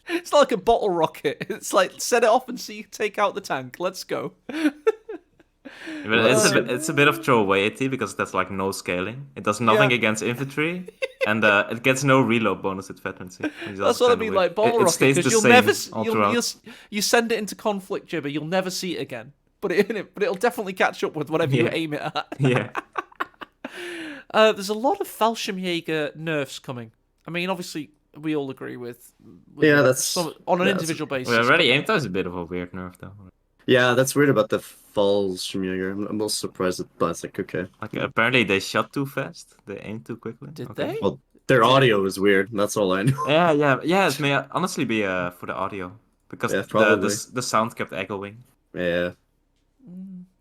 It's not like a bottle rocket. It's like set it off and see take out the tank. Let's go. But Well, it's that's it's a bit of throwaway because that's like no scaling. It does Yeah, nothing against infantry, and it gets no reload bonus at veterancy, which is that's also what I kind of mean. weird. Like bottle It rocket, stays because the you'll never same all you'll throughout. you send it into conflict, Jibber. You'll never see it again. But it'll definitely catch up with whatever you Yeah, aim it at. yeah. There's a lot of Fallschirmjäger nerfs coming. I mean, obviously, we all agree with yeah, them that's some, on an that's individual We basis. already aimed is a bit of a weird nerf though. yeah, that's weird about the falls from Jaeger. I'm also surprised, but it's like okay. Like apparently they shot too fast. They aimed too quickly. Did Okay. they? Well, their audio is weird. That's all I know. Yeah. It may honestly be for the audio because Yeah, probably. the sound kept echoing. Yeah.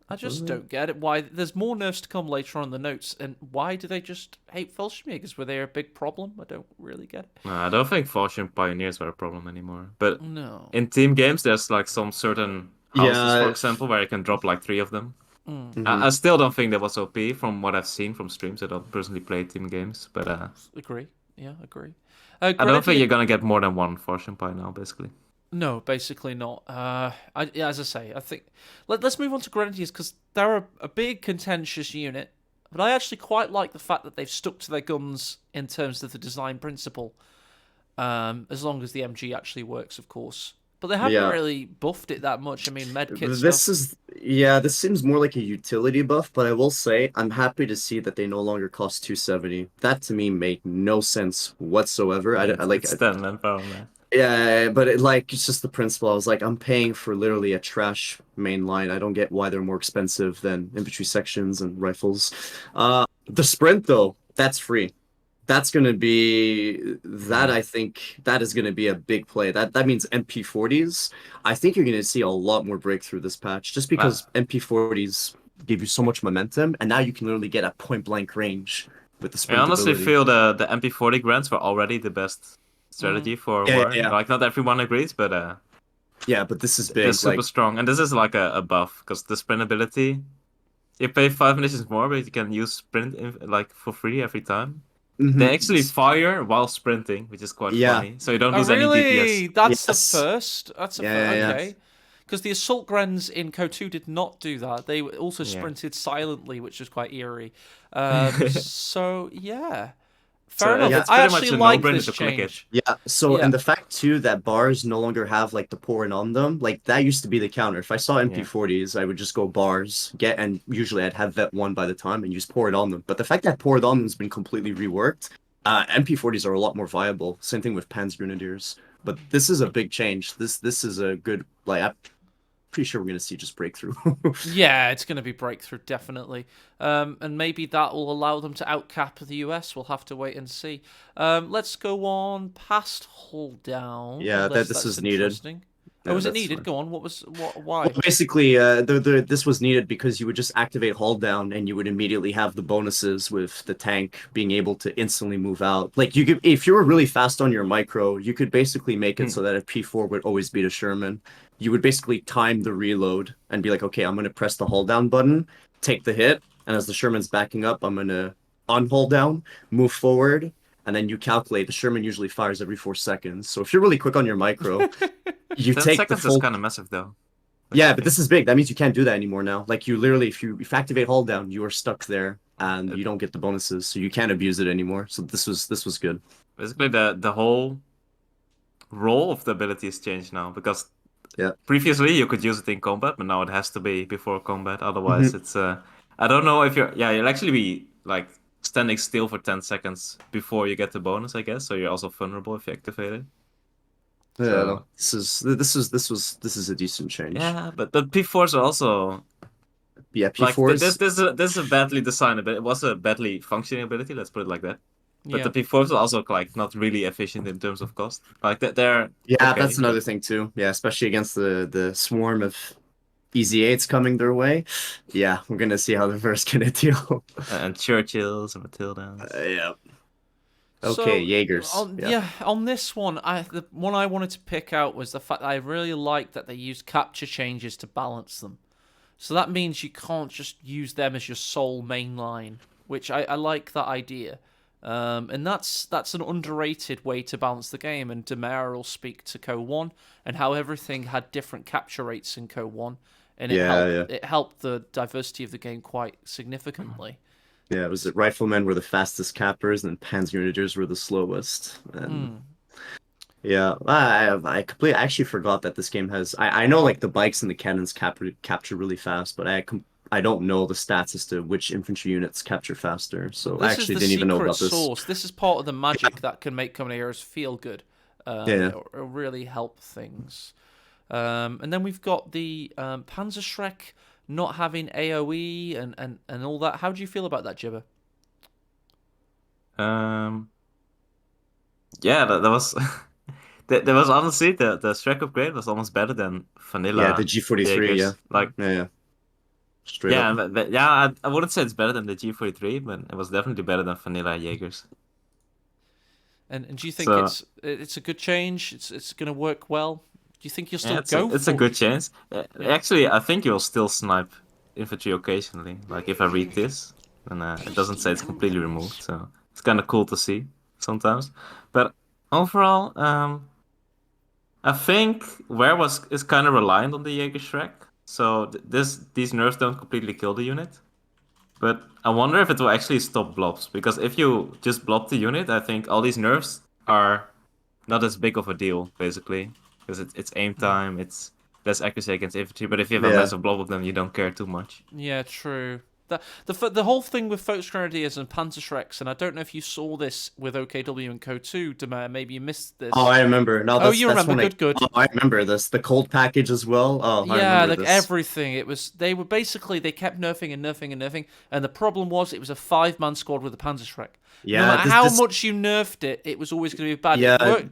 I just don't get it. Why there's more nerfs to come later on in the notes, and why do they just hate Fallschirmjägers? Were they a big problem? I don't really get it. No, I don't think Fortune Pioneers were a problem anymore. But No. in team games, there's like some certain houses, for Yeah. example, where you can drop like 3 of them. Mhm. I still don't think that was OP from what I've seen from streams. I don't personally play team games, but Agree. Yeah, agree. I don't think Grenadier. you're gonna get more than one Fortune Pie now, basically. No, basically not. Yeah, as I say, I think let's move on to Grenadiers because they're a big contentious unit, but I actually quite like the fact that they've stuck to their guns in terms of the design principle, as long as the MG actually works, of course. But they haven't Yeah. really buffed it that much. I mean, medkit This stuff. is this seems more like a utility buff, but I will say I'm happy to see that they no longer cost 270. That to me made no sense whatsoever. I like It's 10 manpower, man. yeah, but it's just the principle. I was like, I'm paying for literally a trash main line. I don't get why they're more expensive than infantry sections and rifles. The sprint though, that's free. That's gonna be that. Yeah. I think that is gonna be a big play. That means MP40s. I think you're gonna see a lot more breakthrough this patch, just Well, because MP40s give you so much momentum, and now you can literally get a point blank range with the I sprint honestly ability. feel the MP40 grants were already the best strategy for Yeah, war. yeah, Like not everyone agrees, but yeah. But this is they're big. super Like, strong. And this is like a buff because the sprint ability, you pay 5 missions more, but you can use sprint like for free every time. They mhm. actually fire while sprinting, which is quite Yeah. funny. So you don't Oh, lose any really? DPS. That's the Yes. first. That's the Yeah, first. yeah, Okay. Because the assault grens in CoH3 did not do that. They also Yeah. sprinted silently, which was quite eerie. So yeah, fair So enough. yeah. it's I pretty much actually a like no-brainer this to click it. change. yeah. So, Yeah. and the fact too that bars no longer have like the pouring on them, like that used to be the counter. If I saw Yeah. MP40s, I would just go bars, and usually I'd have vet one by the time and just pour it on them. But the fact that pour it on them has been completely reworked. MP40s are a lot more viable. Same thing with Panzer Grenadiers. But this is a big change. This is a good like I'm pretty sure we're gonna see just breakthrough. Yeah, it's going to be breakthrough, definitely. And maybe that will allow them to outcap the US. We'll have to wait and see. Let's go on past hold down. Yeah, unless this that's is needed. interesting. Yeah, Oh, was it that's needed? fine. Go on. Why? Well, basically, this was needed because you would just activate hull down and you would immediately have the bonuses with the tank being able to instantly move out. Like you could, if you were really fast on your micro, you could basically make it so that if P4 would always beat a Sherman, you would basically time the reload and be like, okay, I'm gonna press the hull down button, take the hit, and as the Sherman's backing up, I'm gonna unhull down, move forward, and then you calculate. The Sherman usually fires every 4 seconds. So if you're really quick on your micro, you 10 take the seconds is full. kind of massive though. Yeah, but this is big. That means you can't do that anymore now. Like you literally, if you activate hull down, you are stuck there and you don't get the bonuses, so you can't abuse it anymore. So this was good. Basically, the whole role of the ability is changed now because Yeah. previously you could use it in combat, but now it has to be before combat. Otherwise, Mhm. it's I don't know if you'll actually be like standing still for 10 seconds before you get the bonus, I guess. So you're also vulnerable if you activate it. Yeah, So no, this is a decent change. yeah, but the P4s are also Yeah, like P4s. this is a badly designed ability. It was a badly functioning ability. Let's put it like that. But Yeah. the P4s are also like not really efficient in terms of cost. Like they're Yeah, okay, that's another but thing too. Yeah, especially against the swarm of Easy eight's coming their way. Yeah, we're gonna see how the verse gonna deal. And Churchills and Matildas. Yeah. Okay, So Jaegers. on Yeah. yeah, on this one, the one I wanted to pick out was the fact that I really like that they used capture changes to balance them. So that means you can't just use them as your sole main line, which I like that idea. And that's an underrated way to balance the game. And Demare will speak to Co1 and how everything had different capture rates in Co1, and Yeah. it helped the diversity of the game quite significantly. Yeah, it was that riflemen were the fastest cappers and Panzergrenadiers were the slowest. And Hmm. yeah, I completely actually forgot that this game has I know like the bikes and the cannons capture really fast, but I don't know the stats as to which infantry units capture faster. So I This is actually the didn't even know secret about this. sauce. This is part of the magic that can make Company Heroes feel good. Yeah. It'll really help things. And then we've got the Panzerschreck not having AoE and all that. How do you feel about that, Jibber? Um, yeah, that was that was honestly the Shrek upgrade was almost better than Yeah, the vanilla G43, yeah. Jaegers. Like, Yeah. Straight up. yeah, yeah, I wouldn't say it's better than the G43, but it was definitely better than vanilla Jaegers. And do you think So it's a good change? It's going to work well? Do you think you'll yeah, still go it's a for? good chance. Yeah. Actually, I think you'll still snipe infantry occasionally. Like if I read this, and it doesn't say it's completely removed, so it's kind of cool to see sometimes. But overall, I think Ware was is kind of reliant on the Jaeger Shrek, so these nerfs don't completely kill the unit. But I wonder if it will actually stop blobs, because if you just blob the unit, I think all these nerfs are not as big of a deal, basically, because it's aim time, it's less accuracy against infantry. But if you have a Yeah. massive blob of them, you don't care too much. Yeah, true. The whole thing with Folks Grenadiers and Panzerschrecks, and I don't know if you saw this with OKW and Co2, Demare, maybe you missed this. Oh, I remember. No, Oh, you that's remember? when Good, good. oh, I remember this. The cold package as well. Oh, I Yeah, remember like this. everything. They were basically they kept nerfing and nerfing and nerfing, and the problem was it was a 5-man squad with a Panzerschreck. No Yeah, matter how much you nerfed it, it was always going to be bad. It yeah, worked.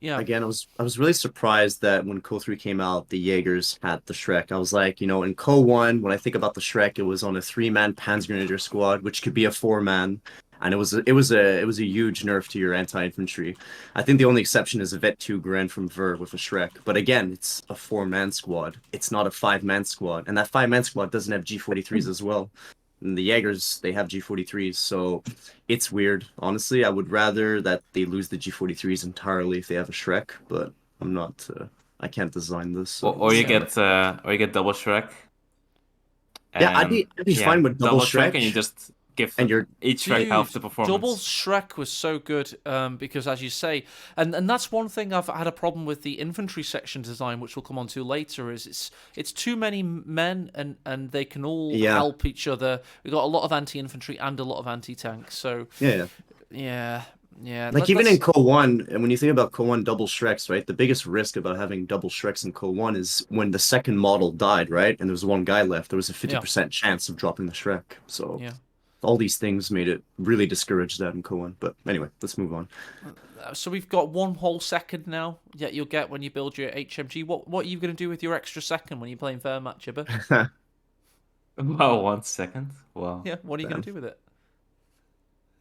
Yeah, again, I was really surprised that when Co3 came out, the Jaegers had the Shrek. I was like, in Co1, when I think about the Shrek, it was on a 3-man Panzergrenadier squad, which could be a 4-man, and it was a huge nerf to your anti-infantry. I think the only exception is a Vet 2 Grand from Ver with a Shrek. But again, it's a 4-man squad. It's not a 5-man squad, and that 5-man squad doesn't have G43s as well. And the Jaegers, they have G43s, so it's weird. Honestly, I would rather that they lose the G43s entirely if they have a Shrek, but I'm not. I can't design this, so Or you it's yeah. get double Shrek, yeah. I'd and be yeah, fine with double Shrek, and you Shrek, just give and you're each Shrek half the Dude, Double performance. Shrek was so good because, as you say, and that's one thing I've had a problem with the infantry section design, which we'll come on to later. Is it's too many men and they can all yeah, help each other. We've got a lot of anti-infantry and a lot of anti-tank. So yeah. yeah, yeah. Like even in Co1, and when you think about Co1 double Shreks, right? The biggest risk about having double Shreks in Co1 is when the second model died, right? And there was one guy left, there was a 50% chance of dropping the Shrek. So Yeah. all these things made it really discourage that in Co1. But anyway, let's move on. So we've got one whole second now that you'll get when you build your HMG. What are you going to do with your extra second when you're playing Wehrmacht, Jibber? Wow, 1 second. Wow. Yeah, what are you going Damn. to do with it?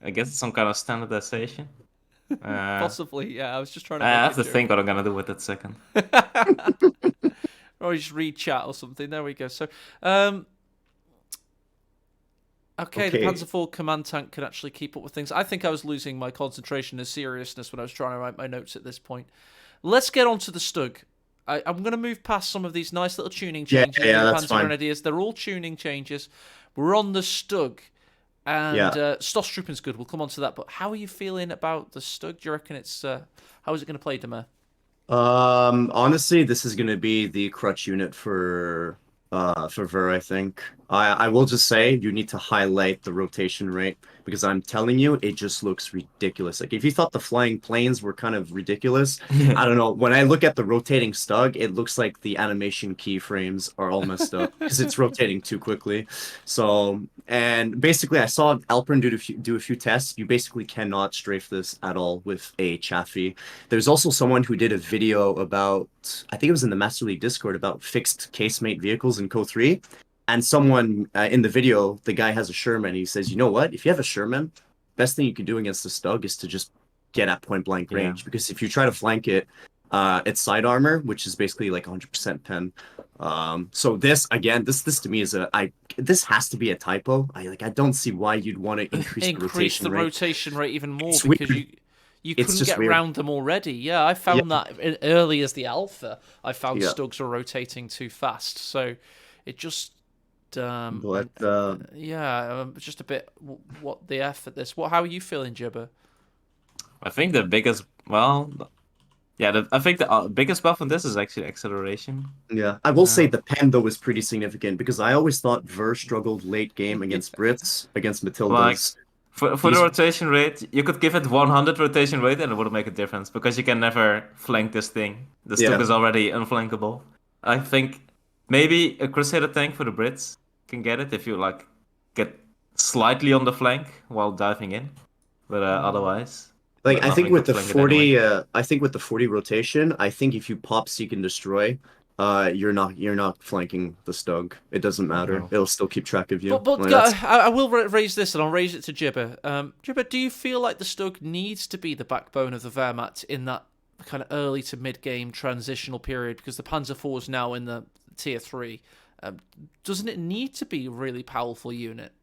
I guess it's some kind of standardization. Possibly, yeah. I was just trying to I make have a to joke. think what I'm gonna do with that second. Or you just read chat or something. There we go. So, okay, the Okay. Panzer IV command tank can actually keep up with things. I think I was losing my concentration and seriousness when I was trying to write my notes at this point. Let's get on to the Stug. I'm going to move past some of these nice little tuning Yeah, changes. yeah, in that's Panzer fine. Grenadiers. They're all tuning changes. We're on the Stug. And Yeah. Stosstrooping's good. We'll come on to that. But how are you feeling about the Stug? Do you reckon it's... how is it going to play, Demir? Honestly, this is gonna be the crutch unit for Ver, I think. I will just say you need to highlight the rotation rate because I'm telling you, it just looks ridiculous. Like if you thought the flying planes were kind of ridiculous, I don't know. When I look at the rotating Stug, it looks like the animation keyframes are all messed up because it's rotating too quickly. So, and basically, I saw Alpern do a few tests. You basically cannot strafe this at all with a Chaffee. There's also someone who did a video about, I think it was in the Master League Discord, about fixed casemate vehicles skills in CoH3. And someone in the video, the guy has a Sherman. He says, you know what? If you have a Sherman, best thing you can do against the Stug is to just get at point blank Yeah. range. Because if you try to flank it, it's side armor, which is basically like 100% pen. So this again, this to me is this has to be a typo. I don't see why you'd want to increase the rotation rate even more It's because weird. you It's couldn't just get weird. around them already. Yeah, I found that early as the alpha. I found Yeah. Stugs were rotating too fast, so it just But just a bit. What the F at this? How are you feeling, Jibber? I think the biggest, well, yeah, I think the biggest buff on this is actually acceleration. yeah, I will say the pen though was pretty significant because I always thought Ver struggled late game against Brits, against Like, Matildas. for the These- rotation rate, you could give it 100 rotation rate and it wouldn't make a difference because you can never flank this thing. The Stuk Yeah. is already unflankable. I think maybe a Crusader tank for the Brits can get it if you like get slightly on the flank while diving in, but otherwise, Like I think nothing with could the flank it anyway. 40, I think with the 40 rotation, I think if you pop Seek and Destroy, you're not flanking the Stug. It doesn't matter. No. It'll still keep track of you. But Like, that's- I will raise this, and I'll raise it to Jibber. Jibber, do you feel like the Stug needs to be the backbone of the Wehrmacht in that kind of early to mid-game transitional period? Because the Panzer IV is now in the tier 3. Doesn't it need to be a really powerful unit?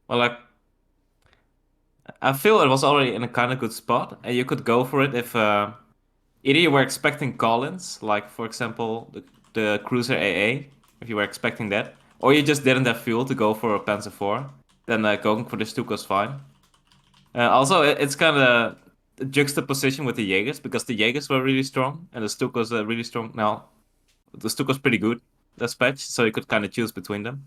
Well, like, I feel it was already in a kind of good spot, and you could go for it if either you were expecting call-ins, like for example the Cruiser AA, if you were expecting that, or you just didn't have fuel to go for a Panzer IV, then going for the Stuk was fine. Also, it's kind of a juxtaposition with the Jaegers, because the Jaegers were really strong, and the Stuk was really strong. Now, the Stuk was pretty good, this patch, so you could kind of choose between them.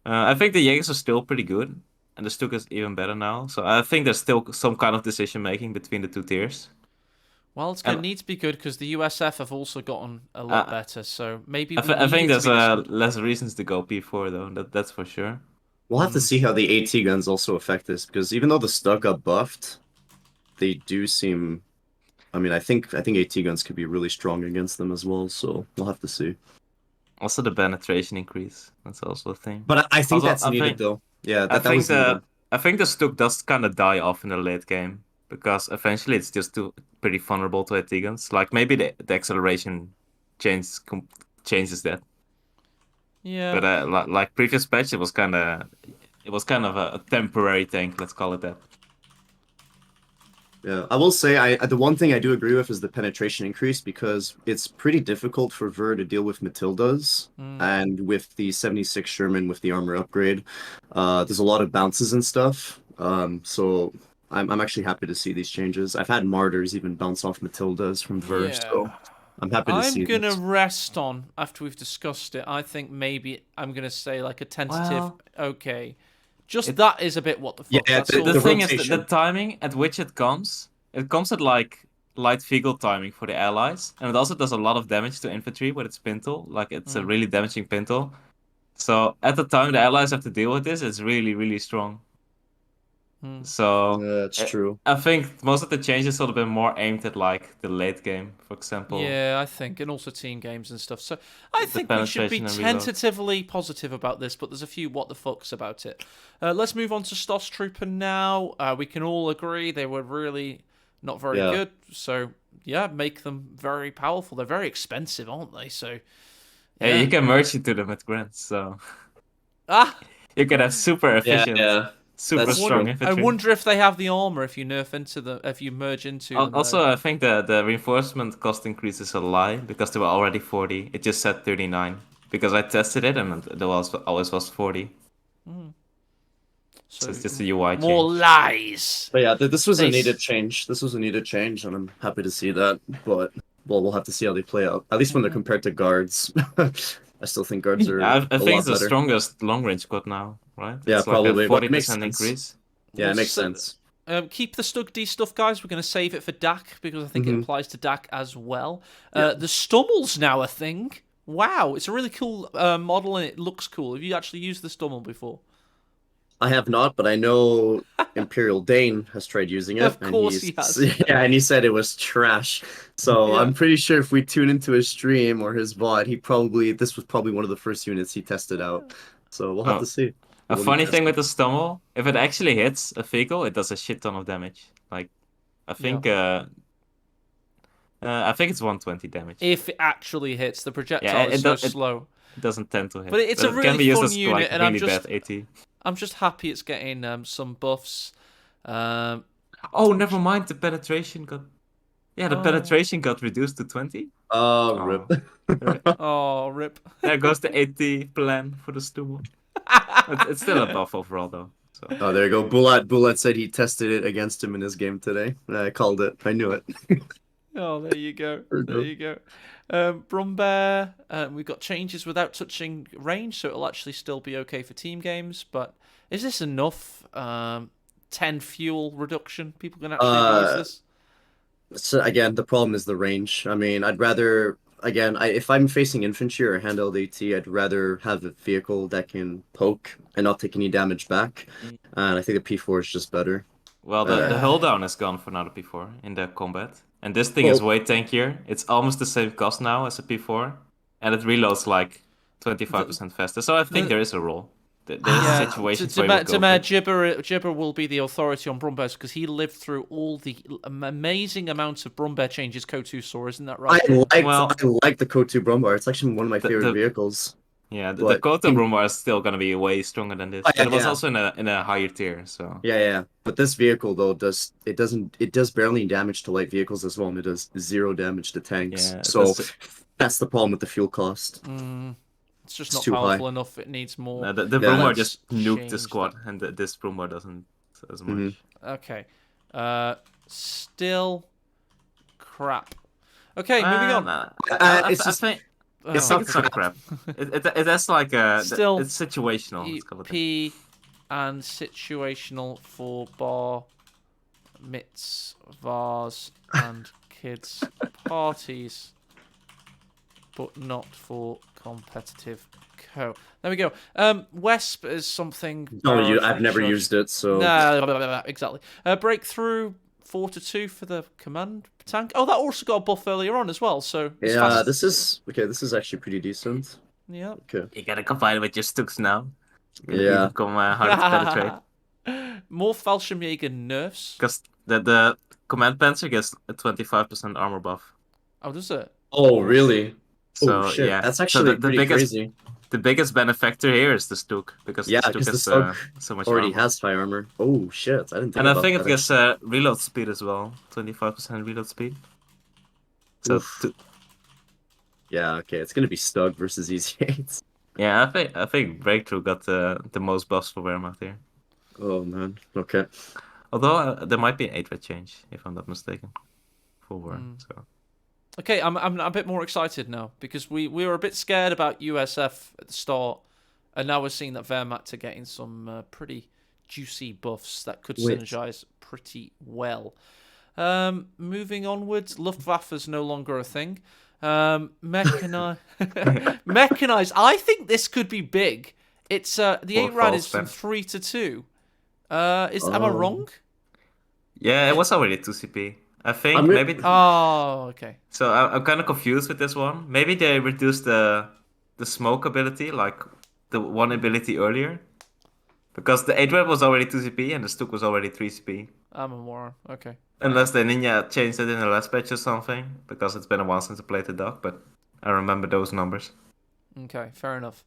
I think the Jaegers are still pretty good, and the Stuk is even better now. So I think there's still some kind of decision making between the two tiers. Well, it's going to need to be good because the USF have also gotten a lot better. So maybe I think there's less reasons to go P4 though. That's for sure. We'll have to see how the AT guns also affect this because even though the Stug got buffed, they do seem. I mean, I think AT guns could be really strong against them as well. So we'll have to see. Also, the penetration increase. That's also a thing. But I think Also, that's needed though. Yeah, that was needed. I think the Stuk does kind of die off in the late game because eventually it's just pretty vulnerable to AT guns. Like maybe the acceleration changes that. Yeah. But like previous patch, it was kind of a temporary tank. Let's call it that. Yeah, I will say the one thing I do agree with is the penetration increase because it's pretty difficult for Ver to deal with Matildas and with the 76 Sherman with the armor upgrade. There's a lot of bounces and stuff. So I'm actually happy to see these changes. I've had Martyrs even bounce off Matildas from Ver, so I'm happy to see I'm going to this. rest on, after we've discussed it, I think maybe I'm going to say like a tentative, okay. Just that is a bit what the fuck. Yeah, That's all. The thing is, rotation. the timing at which it comes at like light vehicle timing for the allies, and it also does a lot of damage to infantry with its pintle. Like it's a really damaging pintle. So at the time the allies have to deal with this, it's really, really strong. So That's true. I think most of the changes sort of been more aimed at like the late game, for example. Yeah, I think, and also team games and stuff. So I think we should be penetration and reload. tentatively positive about this, but there's a few what the fucks about it. Let's move on to Stoss Trooper now. We can all agree they were really not very good. So yeah, make them very powerful. They're very expensive, aren't they? So yeah, you can merge into them at grants, so you can have super efficient. Super That's strong true. infantry. I wonder if they have the armor if you merge into them. Also, I think the reinforcement cost increase is a lie because they were already 40. It just said 39 because I tested it and it always was 40. So it's just a UI change. More lies. But yeah, this was a needed change. This was a needed change, and I'm happy to see that. But well, we'll have to see how they play out. At least when they're compared to guards. I still think guards are. I a think lot it's the better. strongest long range squad now, right? Yeah, it's probably, like but a it makes 40% sense. increase. Yeah, it makes sense. Keep the Stug D stuff, guys. We're going to save it for Dak because I think it applies to Dak as well. The Stummel's now a thing. Wow, it's a really cool model and it looks cool. Have you actually used the Stummel before? I have not, but I know Imperial Dane has tried using it, Of and course he has. and he said it was trash. So Yeah. I'm pretty sure if we tune into his stream or his VOD, this was probably one of the first units he tested out. So we'll have to see. A When he funny tests thing it. with the Stummel, if it actually hits a vehicle, it does a shit ton of damage. Like, I think it's 120 damage. If it actually hits, the projectile Yeah, is so slow. It doesn't tend to hit. But it's a it can really be used fun as unit, like and really bad AT. I'm just happy it's getting some buffs. Oh, never mind. The penetration got. Yeah, the penetration got reduced to 20. Oh, rip. Oh, rip. There goes the AT plan for the Stummel. It's still a buff overall, though. So. Oh, there you go. Bulat said he tested it against him in his game today. I called it. I knew it. Oh, there you go. There you go. Brumbear, we've got changes without touching range, so it'll actually still be okay for team games. But is this enough? 10 fuel reduction? People can actually use this? So again, the problem is the range. I mean, I'd rather if I'm facing infantry or handheld AT, I'd rather have a vehicle that can poke and not take any damage back. And I think the P4 is just better. Well, the hull down is gone for now, the P4 in the combat. And this thing is way tankier. It's almost the same cost now as a P4. And it reloads like 25% faster. So I think there is a role. There's situations where Jibber will be the authority on Brumbears because he lived through all the amazing amounts of Brumbear changes CoH3 saw, isn't that right? I like the CoH3 Brumbar. It's actually one of my favorite vehicles. Yeah, the CoH3 Brumbar is still gonna be way stronger than this. But it was also in a higher tier, so. Yeah. But this vehicle though does barely damage to light vehicles as well, and it does 0 damage to tanks. Yeah, so that's the problem with the fuel cost. It's just not powerful enough. It needs more. No, the Brumbar just nuked the squad, and this Brumbar doesn't as much. Okay. Still crap. Okay, moving on. I think it's not crap. It has like a... Still, it's situational. EP and situational for bar, mitzvahs, and kids' parties. But not for competitive co. There we go. Wesp is something. I've never used it, so. No, exactly. Breakthrough 4-2 for the command tank. Oh, that also got a buff earlier on as well. So yeah, this is actually pretty decent. Yeah. Okay. You gotta combine it with your Stux now. Yeah. Become hard to penetrate. More Fallschirmjäger nerfs. Because the command panzer gets a 25% armor buff. Oh, does it? Oh, really? So, shit. Yeah. That's actually pretty crazy. The biggest benefactor here is the Stuk, because the Stuk has so much already armor. has high armor. Oh shit, I didn't think about that. And I think it gets reload speed as well, 25% reload speed. So yeah, okay, it's gonna be Stug versus Easy 8. Yeah, I think Breakthrough got the most buffs for Wehrmacht here. Oh man, okay. Although there might be an 8-red change, if I'm not mistaken, for War. So. Okay, I'm a bit more excited now because we were a bit scared about USF at the start, and now we're seeing that Wehrmacht are getting some pretty juicy buffs that could synergize pretty well. Moving onwards, Luftwaffe is no longer a thing. Mechanized. I think this could be big. It's the 8-rad is from 3-2. Am I wrong? Yeah, it was already 2 CP. I think maybe. Oh, okay. So I'm kind of confused with this one. Maybe they reduced the smoke ability, like the one ability earlier, because the 8-red was already 2 CP and the Stuk was already 3 CP. I'm a moron. Okay. Unless the Ninja changed it in the last patch or something, because it's been a while since I played the dog, but I remember those numbers. Okay, fair enough.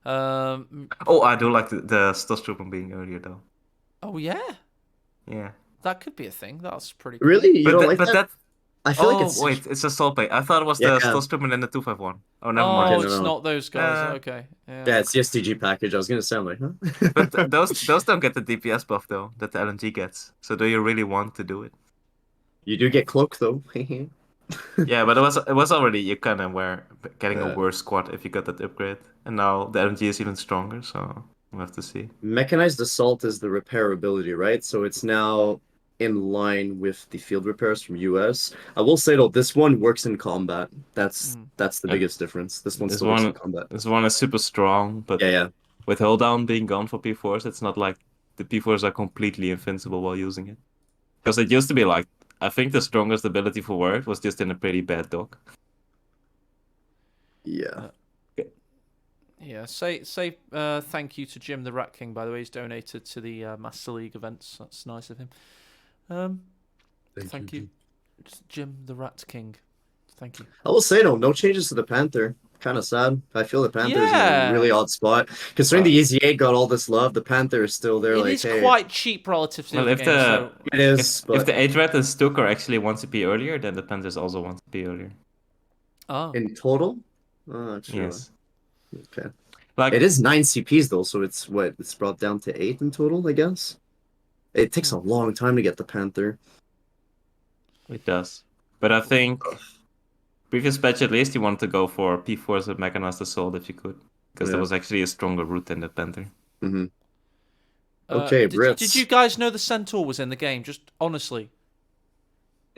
Oh, I do like the Stormtrooper being earlier though. Oh yeah. Yeah. That could be a thing. That's pretty cool. Really? You don't like that? I feel like it's... wait, it's a Soul Plate. I thought it was the Stormtrooper and the 251. Oh, never mind. Oh, it's not those guys. Okay. Yeah, it's the STG package. I was going to sound like, huh? But those don't get the DPS buff, though, that the LNG gets. So do you really want to do it? You do get Cloak, though. Yeah, but it was already, you kind of were getting a worse squad if you got that upgrade. And now the LNG is even stronger, so we'll have to see. Mechanized Assault is the repair ability, right? So it's now in line with the field repairs from US. I will say though, this one works in combat. That's the biggest difference. This one still works in combat. This one is super strong, but with hull down being gone for P4s, it's not like the P4s are completely invincible while using it. Because it used to be like, I think the strongest ability for Word was just in a pretty bad dock. Yeah. Yeah, say thank you to Jim the Rat King, by the way. He's donated to the Master League events. That's nice of him. Thank you. Jim the Rat King. Thank you. I will say, no changes to the Panther. Kind of sad. I feel the Panther's in a really odd spot. Considering the Easy 8 got all this love, the Panther is still there. It like, is hey, quite cheap relative to Well, the if game, the so it is, if but the 8-red and Stuk are actually 1 CP earlier, then the Panthers also 1 CP earlier. in total, true. Yes. Okay. Like It is 9 CPs though, so it's what it's brought down to 8 in total, I guess. It takes a long time to get the Panther. it does. But I think previous patch at least you wanted to go for P4s with Mechanized Assault if you could. Because there Yeah. was actually a stronger route than the Panther. Mm-hmm. Okay, Brits. Did you guys know the Centaur was in the game? Just honestly.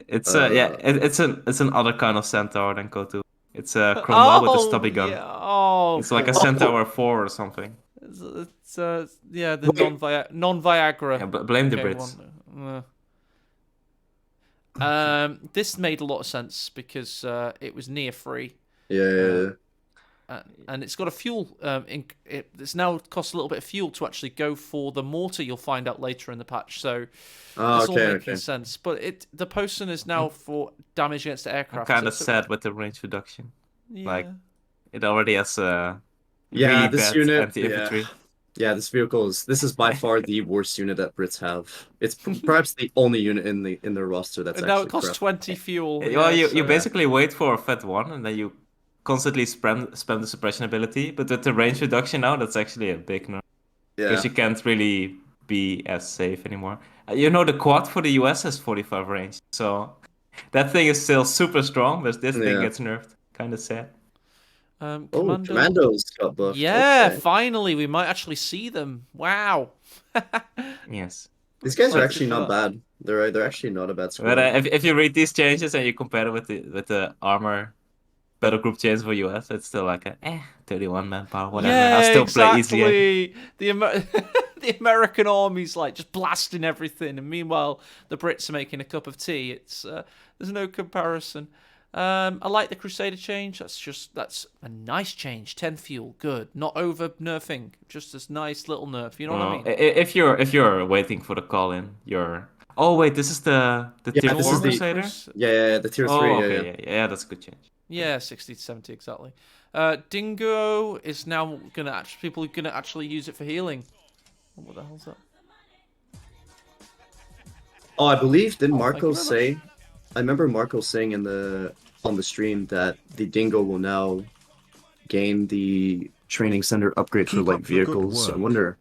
It's it's an other kind of centaur than CoH3. It's a Cromwell with a stubby gun. Yeah. Oh, It's like a Centaur 4 or something. It's yeah, the non-Viagra. Yeah, but blame the Okay, Brits. This made a lot of sense because it was near free. Yeah. And it's got a fuel. It's now costs a little bit of fuel to actually go for the mortar. You'll find out later in the patch. So it's all making sense. But the Posen is now for damage against the aircraft. I'm kind of sad with the range reduction. Yeah. Like it already has a Yeah, really this bad unit. anti-infantry. Yeah, this is by far the worst unit that Brits have. It's perhaps the only unit in their roster that's and now actually it costs crap. 20 fuel. Well, you basically wait for a Fed 1 and then you constantly spam the suppression ability. But with the range reduction now, that's actually a big nerf. Yeah. Because you can't really be as safe anymore. You know, the quad for the US has 45 range. So that thing is still super strong, but this thing gets nerfed. Kind of sad. Commandos got buffed. Yeah, Okay. finally, we might actually see them. Wow. Yes. These guys are actually not bad. They're actually not a bad squad. But if you read these changes and you compare it with the armor battle group change for US, it's still like 31 manpower, whatever. Yeah, I'll still exactly. play easy. The American army's like just blasting everything, and meanwhile the Brits are making a cup of tea. It's there's no comparison. I like the Crusader change. That's a nice change. 10 fuel, good. Not over nerfing, just this nice little nerf. You know what I mean? If you're waiting for the call in, you're. Oh wait, this is the tier 4 Crusader. The tier 3. Okay, yeah, that's a good change. Yeah, 60 to 70 exactly. Dingo is now people are gonna actually use it for healing. What the hell's that? Oh, I believe didn't Marco say? I remember Marco saying on the stream that the Dingo will now gain the training center upgrade for light vehicles. So I wonder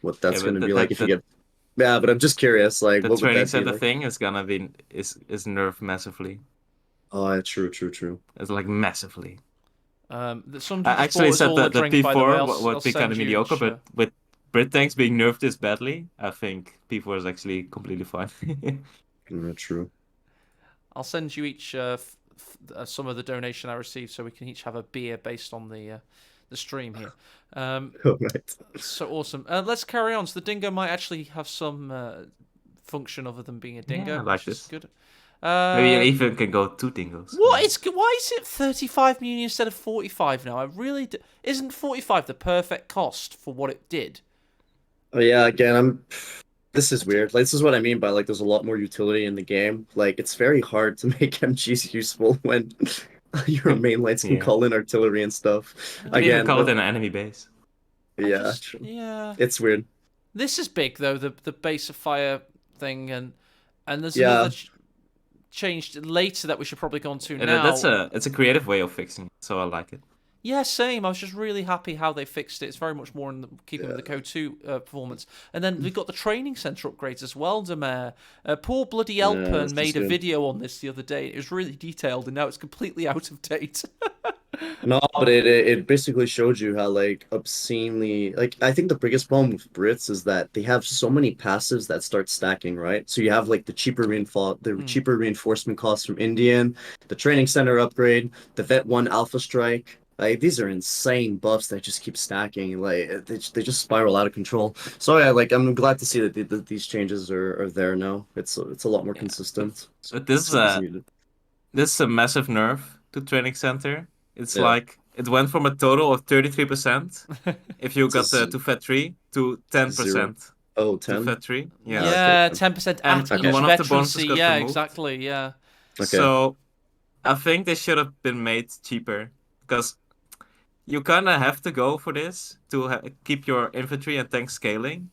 what that's going to be like if you get. Yeah, but I'm just curious. Like, the what would training that center be like? thing is gonna be is nerfed massively. Oh, yeah, true. It's like massively. I actually said that the P4 would be kind of mediocre, but with Brit tanks being nerfed this badly, I think P4 is actually completely fine. True. I'll send you each some of the donation I received, so we can each have a beer based on the stream here. Right. So awesome. Let's carry on. So the Dingo might actually have some function other than being a Dingo. Yeah, I like which is this. Good. Maybe you even can go 2 Dingoes. Why is it 35 million instead of 45 now? Isn't 45 the perfect cost for what it did? Oh yeah, again, this is weird. Like, this is what I mean by like there's a lot more utility in the game. Like, it's very hard to make MGs useful when your main lights can call in artillery and stuff. You can even call it an enemy base. Yeah, it's weird. This is big though, the base of fire thing, and there's another changed later that we should probably go on to now. It's a creative way of fixing it, so I like it. Yeah, same. I was just really happy how they fixed it. It's very much more in keeping with the CoH2 performance. And then we've got the training center upgrades as well, Dumais. Poor bloody Elpern made a video on this the other day. It was really detailed, and now it's completely out of date. No, but it basically showed you how like obscenely I think the biggest problem with Brits is that they have so many passives that start stacking, right? So you have like the cheaper reinforcement costs from Indian, the training center upgrade, the Vet 1 Alpha Strike, Like these are insane buffs that just keep stacking. Like they just spiral out of control. So yeah, like I'm glad to see that these changes are there now. It's a lot more Yeah, but, consistent. but this is It was a needed. this is a massive nerf to Training Center. It's Yeah. like it went from a total of 33% if you It's a got to Fed 3 to zero. 10% Oh, to 10? Fed 3. Yes. Okay. Yeah, 10% And at Okay. each one of the bonuses veterancy. got Yeah, removed. exactly. Yeah. Okay. So I think they should have been made cheaper because you kind of have to go for this to keep your infantry and tank scaling,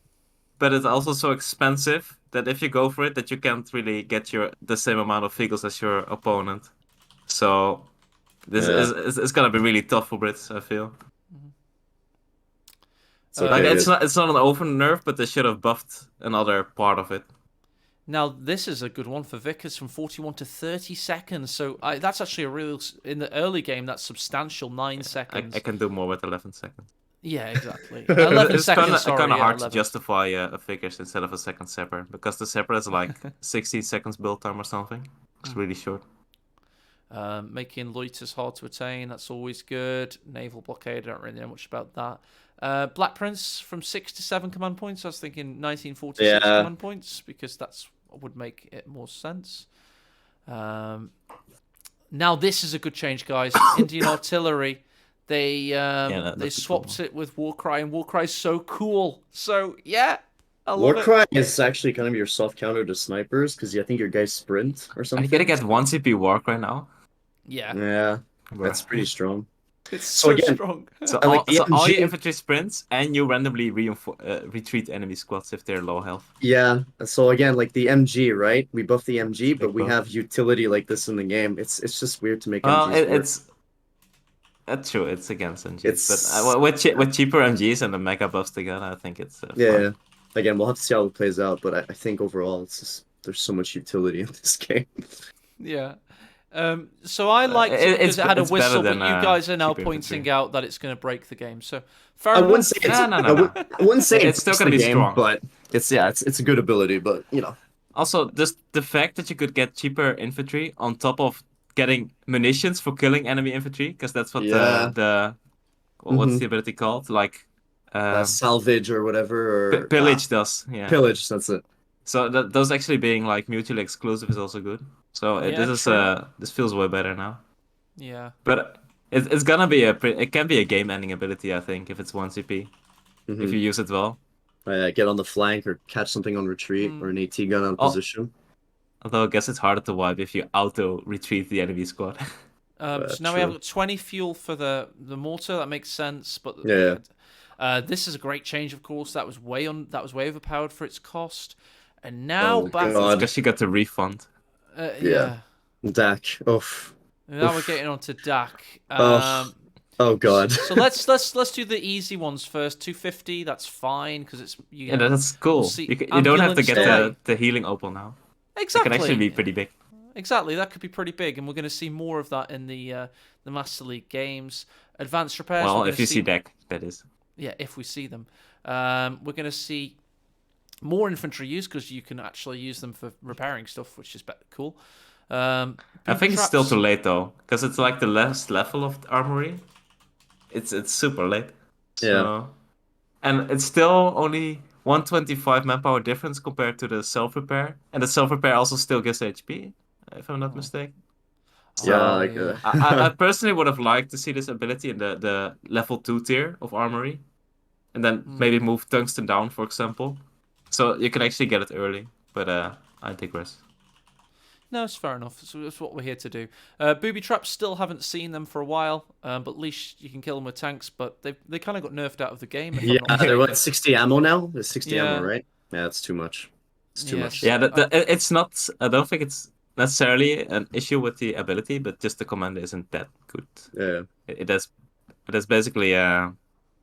but it's also so expensive that if you go for it, that you can't really get the same amount of vehicles as your opponent. So this Yeah. is gonna be really tough for Brits, I feel. It's Like okay. it's not an open nerf, but they should have buffed another part of it. Now, this is a good one for Vickers from 41 to 30 seconds. So that's actually a real, in the early game, that's substantial, 9 seconds. I can do more with 11 seconds. Yeah, exactly. 11 It's seconds, kind sorry. of Yeah, hard to 11. justify a figures instead of a second sepper because the sepper is like 60 seconds build time or something. It's really short. Making loiters hard to attain, that's always good. Naval blockade, I don't really know much about that. Black Prince from 6 to 7 command points. I was thinking 1946 Yeah. command points because that's would make it more sense. Now this is a good change, guys. Indian artillery. They they swapped it with Warcry, and Warcry is so cool. So yeah, I love it. Warcry is actually kind of your soft counter to snipers because I think your guys sprint or Are something. you gonna get 1 CP Wark right now? Yeah, Yeah, Bruh. that's pretty strong. it's So so again, strong. So I like all, so all your EMG. infantry sprints and you randomly retreat enemy squads if they're low health. Yeah. So again, like the MG, right? We buff the MG, but Big we buff. have utility like this in the game. It's just weird to make Well, MGs work. it's that's true. It's against MGs, It's but with cheaper MGs and the mega buffs together, I think it's yeah. fine. Again, we'll have to see how it plays out, but I think overall, it's just there's so much utility in this game. Yeah. So I liked it because it had a it's better whistle, but than, you guys are now cheaper pointing infantry. out that it's going to break the game. So fair I wouldn't enough. say it's No, no, no, no. I wouldn't say It's still breaks gonna the be game, strong. but it's a good ability, but you know. Also, just the fact that you could get cheaper infantry on top of getting munitions for killing enemy infantry, because that's what Yeah. what's Mhm. the ability called? Like Salvage or whatever or pillage does, yeah. pillage, that's it. So those actually being like mutually exclusive is also good. So Yeah, this is true. this feels way better now. Yeah. But it's gonna be it can be a game-ending ability, I think, if it's 1 CP, if Mhm. you use it well. Get on the flank or catch something on retreat or an AT gun out of Oh. position. Although I guess it's harder to wipe if you auto retreat the enemy squad. So now we have 20 fuel for the mortar. That makes sense. But Yeah. this is a great change, of course. That was way overpowered for its cost. And now Oh, back. God. Because you got the refund. Yeah. Dak. Oof. Now we're Oof. getting on to Dak. Oh God. So let's do the easy ones first. 250. That's fine because it's Yeah, that's cool. we'll see You don't have to ambulance get day. the healing opal now. Exactly. It can actually be pretty big. Exactly, that could be pretty big, and we're going to see more of that in the Master League games. Advanced repairs. Well, we're if gonna you see deck, that is. Yeah, if we see them, we're going to see more infantry use because you can actually use them for repairing stuff, which is cool. I think it's still too late though, because it's like the last level of the armory. It's super late. So, Yeah. and it's still only 125 manpower difference compared to the self repair, and the self repair also still gives HP, if I'm not mistaken. Yeah, So I personally would have liked to see this ability in the level 2 tier of armory, and then maybe move tungsten down, for example, so you can actually get it early. But I digress. No, it's fair enough. It's what we're here to do. Booby traps still haven't seen them for a while, but at least you can kill them with tanks. But they kind of got nerfed out of the game. If I'm not they're mistaken. 60 ammo now. There's 60 Yeah. ammo, right? Yeah, it's too much. It's too much. Yeah, it's not. I don't think it's necessarily an issue with the ability, but just the command isn't that good. Yeah. It has basically Yeah.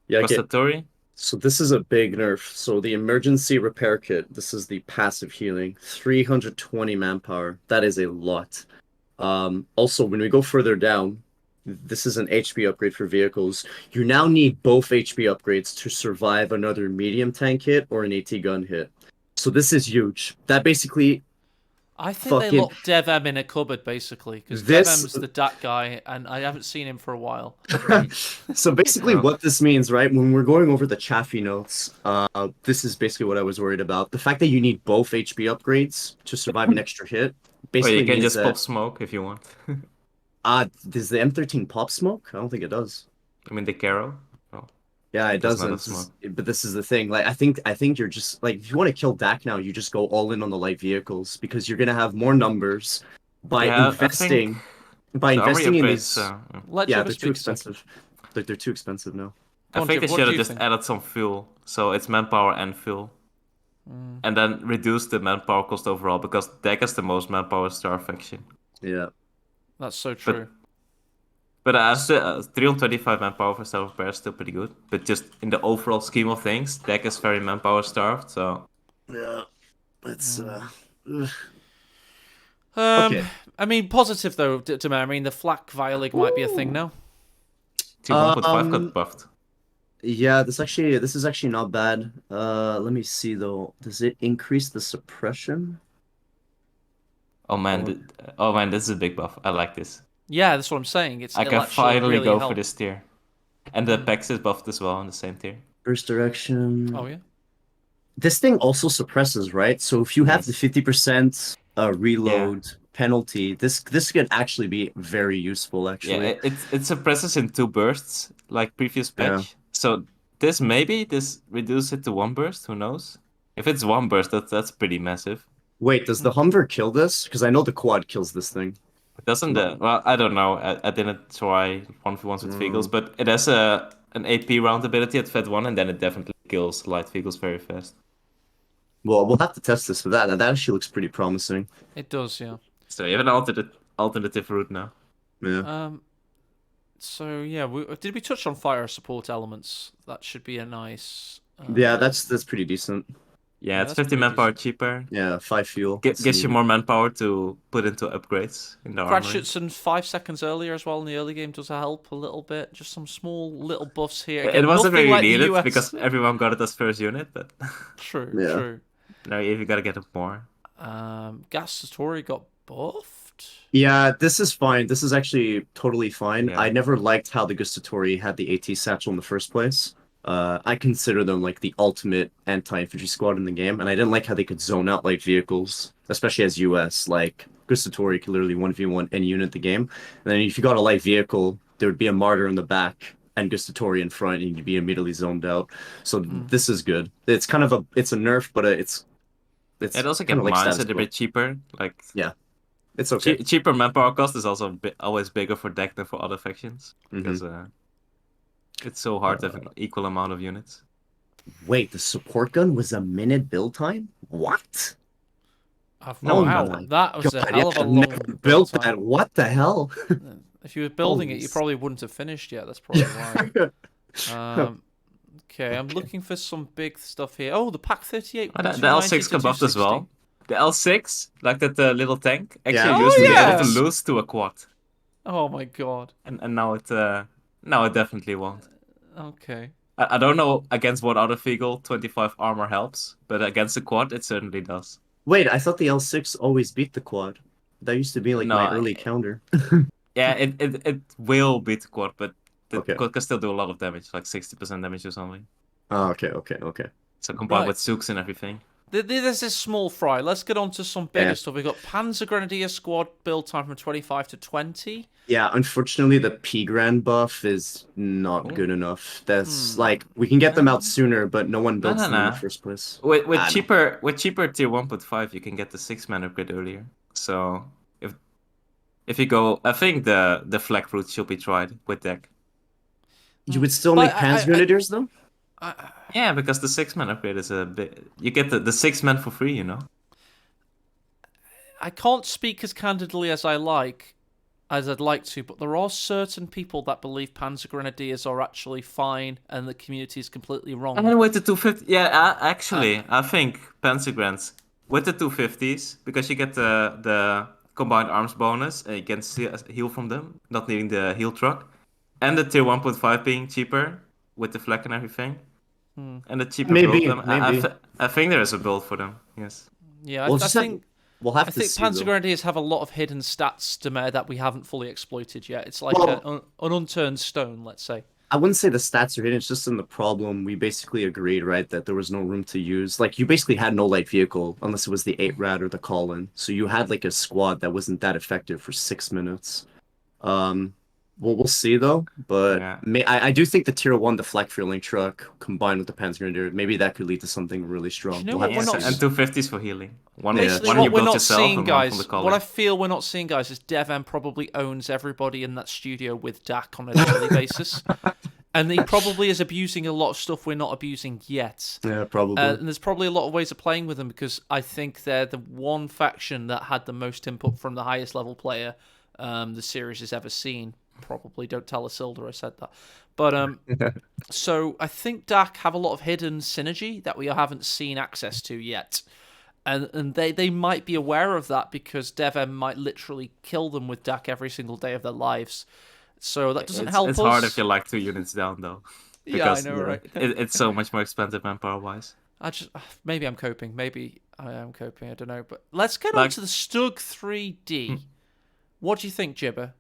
Okay. constatory. So this is a big nerf. So the emergency repair kit, this is the passive healing, 320 manpower. That is a lot. Also, when we go further down, this is an HP upgrade for vehicles. You now need both HP upgrades to survive another medium tank hit or an AT gun hit. So this is huge. That basically I think they Fucking locked DevM in a cupboard, basically, because this. DevM's the DAT guy, and I haven't seen him for a while. So basically, Well, what this means, right? When we're going over the Chaffee notes, this is basically what I was worried about. The fact that you need both HP upgrades to survive an extra hit well, you basically can means just pop that smoke if you want. does the M13 pop smoke? I don't think it does. I mean, the Caro. Oh, Yeah, it that's not a doesn't. smoke. But this is the thing. Like, I think you're just like, if you want to kill Dak now, you just go all in on the light vehicles because you're gonna have more numbers by Yeah, I think the armory investing in upgrades. these. Let Yeah, Jibber they're too speak a second. expensive. They're too expensive now. I Go on, think they Jibber, what should do have you just think? added some fuel, so it's manpower and fuel, and then reduce the manpower cost overall because Deck is the most manpower star faction. Yeah. That's so true. But as 325 manpower for self repair is still pretty good. But just in the overall scheme of things, Deck is very manpower starved, so Yeah. It's ugh. Um, Okay. I mean, positive though, Dumais. I mean, the flak Violig might be a thing now. Tier 1.5 Um, got buffed. Yeah, this is actually not bad. Let me see though. Does it increase the suppression? Oh man, Or oh man, this is a big buff. I like this. Yeah, that's what I'm saying. I It'll can actually finally really go help. for this tier. And the Pex is buffed as well in the same tier. burst direction? Oh yeah. This thing also suppresses, right? So if you have the Yes. 50% Yeah. reload penalty, this could actually be very useful, Yeah, actually. it suppresses in 2 bursts, like previous Yeah. patch. So this reduce it to 1 burst, who knows? If it's 1 burst, that's pretty massive. Wait, does the Humver kill this? Because I know the quad kills this thing. Doesn't No. well, I don't know. I didn't try 1v1s with vehicles, but it has an AP round ability at Fed 1, and then it definitely kills light vehicles very fast. Well, we'll have to test this for that. That actually looks pretty promising. It does, yeah. So you have an alternative route now. Yeah. So yeah, did we touch on fire support elements? That should be a nice. Yeah, that's pretty decent. Yeah, it's that's 50 pretty manpower decent. cheaper. Yeah, 5 fuel. Gives you more manpower to put into upgrades in the Crash armory. Shitson 5 seconds earlier as well in the early game does help a little bit. Just some small little buffs here. Again, It wasn't nothing really like the needed US. because everyone got it as first unit, but True, Yeah. true. now you gotta get it more. Gas Satori got buffed. Yeah, this is fine. This is actually totally fine. Yeah. I never liked how the Gustatori had the AT satchel in the first place. I consider them like the ultimate anti-infantry squad in the game, and I didn't like how they could zone out like vehicles, especially as US. Like Gustatori could literally 1v1 any unit in the game. And then if you got a light vehicle, there would be a martyr in the back and Gustatori in front, and you'd be immediately zoned out. So this is good. It's kind of a nerf, but it's It also kind get of like mines status a quo. bit cheaper. Like It's okay. cheaper manpower cost is also always bigger for deck than for other factions Mhm. because it's so hard to have an equal amount of units. Wait, the support gun was a minute build time? What? No, Wow, my that was a God, hell of a I've long never build built time. that. What the hell? If you were building Holy it, you probably wouldn't have finished yet. That's probably why. Okay, I'm looking for some big stuff here. Oh, the Pack 38. Oh, the L6 got buffed as well. The L6, like that little tank, actually Yeah. used to be able to yes! lose to a quad, Oh my god. and now it definitely won't. Okay. I don't know against what other vehicle 25 armor helps, but against the quad it certainly does. Wait, I thought the L6 always beat the quad. That used to be like my No, early counter. Yeah, it will beat the quad, but the Okay. quad can still do a lot of damage, like 60% damage or something. Oh, okay. So combined Right. with Zooks and everything. There's this small fry. Let's get on to some bigger Yeah. stuff. We've got Panzer Grenadier Squad build time from 25 to 20. Yeah, unfortunately, the P Grand buff is not good enough. That's like we can get them out sooner, but no one builds them in the first place. With I know. cheaper tier 1.5, you can get the 6-man upgrade earlier. So if you go, I think the flag route should be tried with deck. You would still But make Panzer Grenadiers though? Yeah, because the 6-man upgrade is a bit. You get the 6-man for free, you know. I can't speak as candidly as I'd like to, but there are certain people that believe Panzer Grenadiers are actually fine and the community is completely wrong. And with the 250, yeah, actually, I think Panzergrants with the 250s, because you get the combined arms bonus and you can heal from them, not needing the heal truck, and the tier 1.5 being cheaper with the flak and everything, and the cheaper Maybe, build them. maybe. I think there is a build for them. Yes. Yeah, Well, I just think we'll have I to think see though. Panzergrenadiers have a lot of hidden stats, Demare, that we haven't fully exploited yet. It's like Well, an unturned stone, let's say. I wouldn't say the stats are hidden. It's just in the problem. We basically agreed, right, that there was no room to use. Like, you basically had no light vehicle unless it was the 8 rat or the call-in. So you had like a squad that wasn't that effective for 6 minutes. Um, we'll see though. But Yeah. I do think the tier 1 deflect fueling truck combined with the Panzer maybe that could lead to something really Do you strong. know We'll what have we're to not? And see. 250s for healing. One Yeah, Basically, one true. you what we're built not yourself seeing, and one from the guys, what I college. feel we're not seeing, guys, is Devam probably owns everybody in that studio with Dak on a daily basis. And he probably is abusing a lot of stuff we're not abusing yet. Yeah, probably. And there's probably a lot of ways of playing with them because I think they're the one faction that had the most input from the highest level player the series has ever seen. Probably, don't tell Isildur I said that. But so I think Dak have a lot of hidden synergy that we haven't seen access to yet. And they might be aware of that because Devem might literally kill them with Dak every single day of their lives. So that doesn't help It's us. hard if you're like 2 units down though. Yeah, I Because know, right? it's so much more expensive manpower wise. I just maybe I'm coping. Maybe I am coping. I don't know. But let's get on Like- to the Stug 3D. What do you think, Jibber?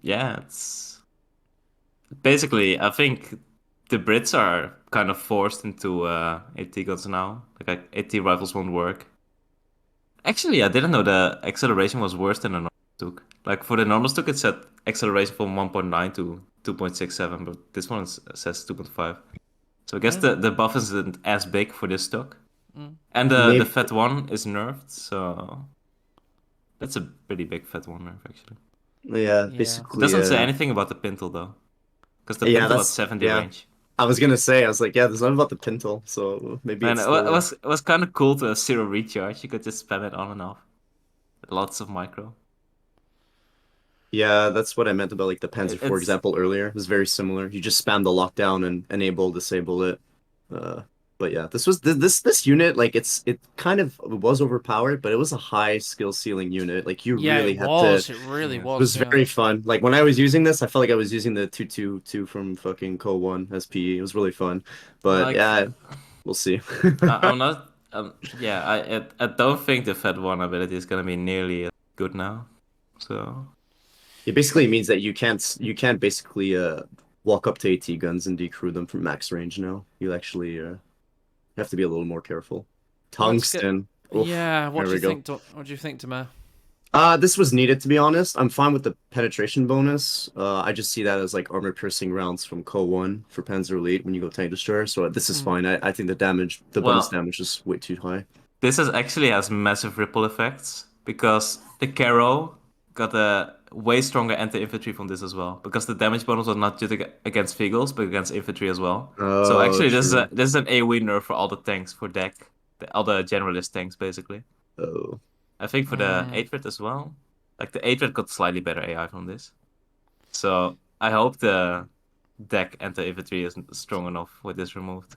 Yeah, it's basically I think the Brits are kind of forced into AT guns now. Like AT rifles won't work. Actually, I didn't know the acceleration was worse than a normal Stuk. Like for the normal Stuk, it said acceleration from 1.9 to 2.67, but this one says 2.5. So I guess the buff isn't as big for this Stuk. And the Maybe Fat 1 is nerfed, so that's a pretty big Fat 1 nerf actually. yeah, Yeah. It basically doesn't say anything about the Pintle though. Because the yeah, Pintle has that's 70 yeah. range. I was gonna say, I was like, yeah, there's nothing about the pintle, so maybe And it's it was kind of cool to have 0 recharge. You could just spam it on and off. Lots of micro. yeah, that's what I meant about like the Panzer, for It's example, earlier. It was very similar. You just spam the lockdown and enable, disable it. Uh, but yeah, this unit, like it kind of was overpowered, but it was a high skill ceiling unit. Like you Yeah, really it had to. was. It really Yeah. It was. was Yeah. very fun. Like when I was using this, I felt like I was using the 222 from fucking Co1 SPE. It was really fun. But like yeah, we'll see. I'm not. Yeah, I don't think the Fat 1 ability is gonna be nearly as good now. So It basically means that you can't basically walk up to AT guns and decrew them from max range now. You actually have to be a little more careful. Let's get. Tungsten. Oof, Yeah. What there do we you go. think? What do you think, Demare? This was needed to be honest. I'm fine with the penetration bonus. I just see that as like armor piercing rounds from Co1 for Panzer Elite when you go tank destroyer. So this is fine. I think the bonus well, damage is way too high. this actually has massive ripple effects because the Caro got a way stronger anti-infantry from this as well. Because the damage bonus was not just against vehicles, but against infantry as well. So Oh, actually, true. this is an AoE nerf for all the tanks for deck, all the generalist tanks basically. Oh. I think for the 8-red as well. Like the 8-red got slightly better AI from this. So I hope the deck anti-infantry is strong enough with this removed.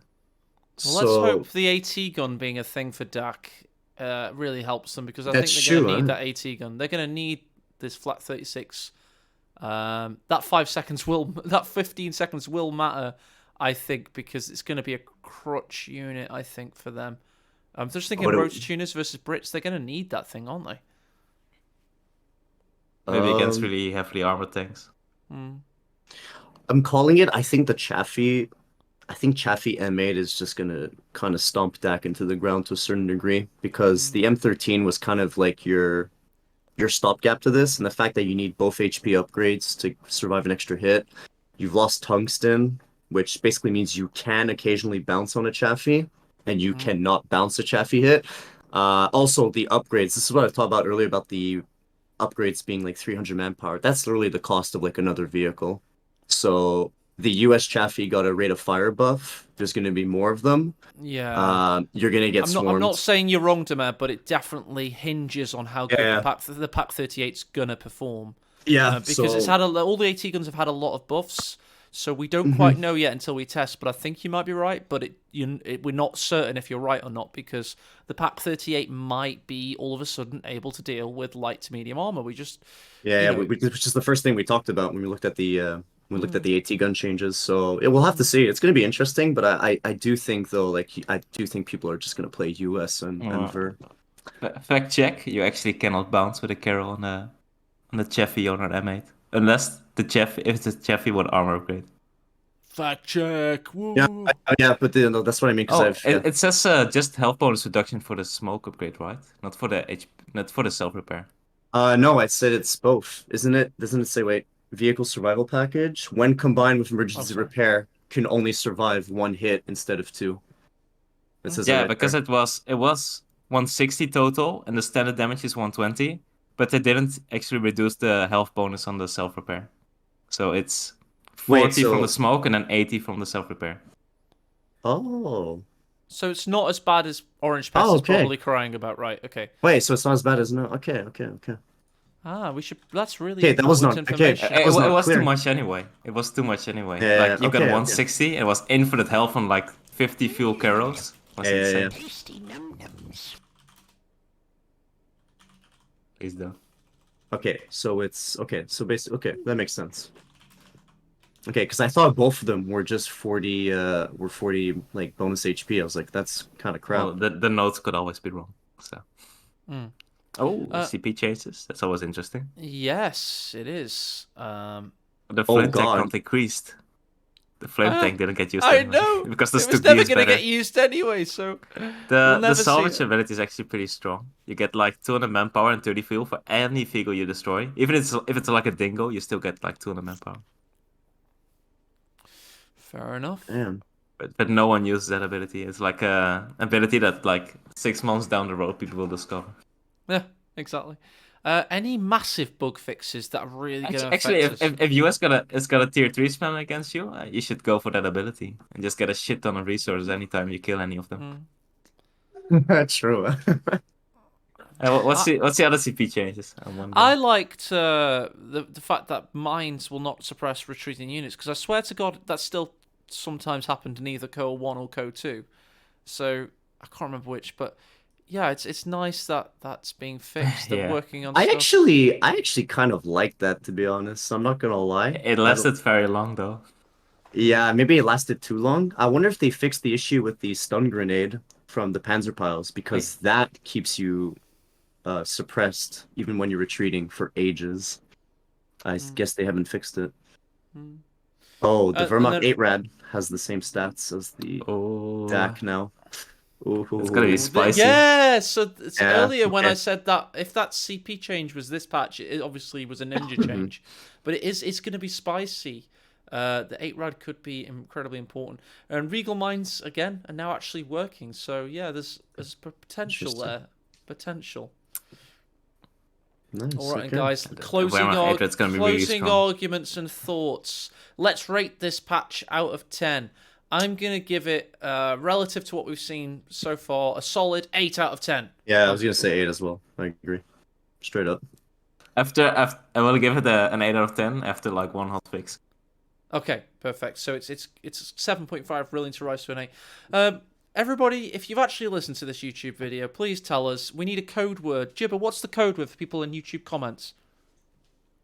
Well, let's So hope the AT gun being a thing for Dak really helps them because I think that's they're going to true, need huh? that AT gun. They're going to need this flat 36. That 5 seconds that 15 seconds will matter, I think, because it's going to be a crutch unit, I think, for them. I'm just thinking But it- Rototuners versus Brits, they're going to need that thing, aren't they? Maybe against Um, really heavily armored tanks. I'm calling it. I think Chaffee M8 is just gonna kind of stomp Dak into the ground to a certain degree because the M13 was kind of like your stopgap to this, and the fact that you need both HP upgrades to survive an extra hit. You've lost tungsten, which basically means you can occasionally bounce on a Chaffee, and you cannot bounce a Chaffee hit. Also, the upgrades. This is what I talked about earlier about the upgrades being like 300 manpower. That's literally the cost of like another vehicle. So the US Chaffee got a rate of fire buff. There's going to be more of them. Yeah. You're going to get I'm not swarmed. saying you're wrong, Demar, but it definitely hinges on how good Yeah. the Pack 38's gonna perform. Yeah, Because it's so had all the AT guns have had a lot of buffs, so we don't quite know yet until we test. But I think you might be right, but we're not certain if you're right or not because the Pack 38 might be all of a sudden able to deal with light to medium armor. We just yeah, you know, which is the first thing we talked about when we looked at the We looked at the AT gun changes, so we'll have to see. It's going to be interesting, but I do think though, like I do think people are just going to play US and Ver. Fact check: you actually cannot bounce with a Carol on the Cheffy on an M8 unless the Cheffy, if it's a Cheffy, what armor upgrade? Fact check. Yeah, Woo. yeah, but no, that's what I mean because Oh, I've yeah. it says just health bonus reduction for the smoke upgrade, right? Not for the not for the self repair. No, I said it's both, isn't it? Doesn't it say wait? Vehicle survival package, when combined with emergency sorry. repair, can only survive one hit instead of two. It says it Yeah, right because there. it was 160 total, and the standard damage is 120, but they didn't actually reduce the health bonus on the self repair. So it's Wait, 40 from the so smoke and then 80 from the self repair. oh, So it's not as bad as Orange Pest oh, is okay. probably crying about, right? Okay. Wait, so it's not as bad as no. Okay, okay, okay. Ah, we should. That's really Okay, that was important not okay. information. That was It not was too clear. much anyway. It was too much anyway. Yeah, Like you got okay, okay. 160, and it was infinite health on like 50 fuel carrots. Was Yeah, insane. Tasty num-nums. Please do. Okay, so it's okay. So basically, okay, that makes sense. Okay, because I thought both of them were just 40, were 40 like bonus HP. I was like, that's kind of crap. Well, the notes could always be wrong. So. Mm. Oh, CP changes. That's always interesting. Yes, it is. The Oh, flame tank God. can't increase. The flame tank didn't get used I anyway. know Because the it was Stuki never is going to better. get used anyway. So we'll The never see salvage it. ability is actually pretty strong. You get like 200 manpower and 30 fuel for any vehicle you destroy. Even if it's like a dingo, you still get like 200 manpower. Fair enough. Damn. But no one uses that ability. It's like a ability that like 6 months down the road people will discover. Yeah, exactly. Any massive bug fixes that are really going to affect Actually, us? if US got a tier 3 spam against you, you should go for that ability and just get a shit ton of resources anytime you kill any of them. True. What's the other CP changes? I liked the fact that mines will not suppress retreating units, because I swear to God that still sometimes happened in either CoH1 or CoH2. So I can't remember which, but yeah, it's nice that that's being fixed. They're Yeah. working on I stuff. actually kind of like that, to be honest. I'm not gonna lie. It lasted very long though. Yeah, maybe it lasted too long. I wonder if they fixed the issue with the stun grenade from the Panzer piles, because that keeps you suppressed even when you're retreating for ages. I guess they haven't fixed it. Oh, the And Wehrmacht then- 8 Rad has the same stats as the Oh, DAC now. It's gonna be Ooh. spicy. Yeah, so Yeah, earlier when I okay. said that if that CP change was this patch, it obviously was a ninja change, but it's going to be spicy. The 8 rad could be incredibly important, and Regal Mines again are now actually working. So yeah, there's potential Interesting. there, potential. Nice, All right, okay. guys, closing, Wehrmacht 8 Rad's gonna be really closing strong. arguments and thoughts. Let's rate this patch out of 10. I'm going to give it, relative to what we've seen so far, a solid 8 out of 10. Yeah, I was gonna say 8 as well. I agree. Straight up. After I will give it an 8 out of 10 after like one hot fix. Okay, perfect. So it's 7.5, willing to rise to an 8. Everybody, if you've actually listened to this YouTube video, please tell us. We need a code word. Jibber, what's the code word for people in YouTube comments?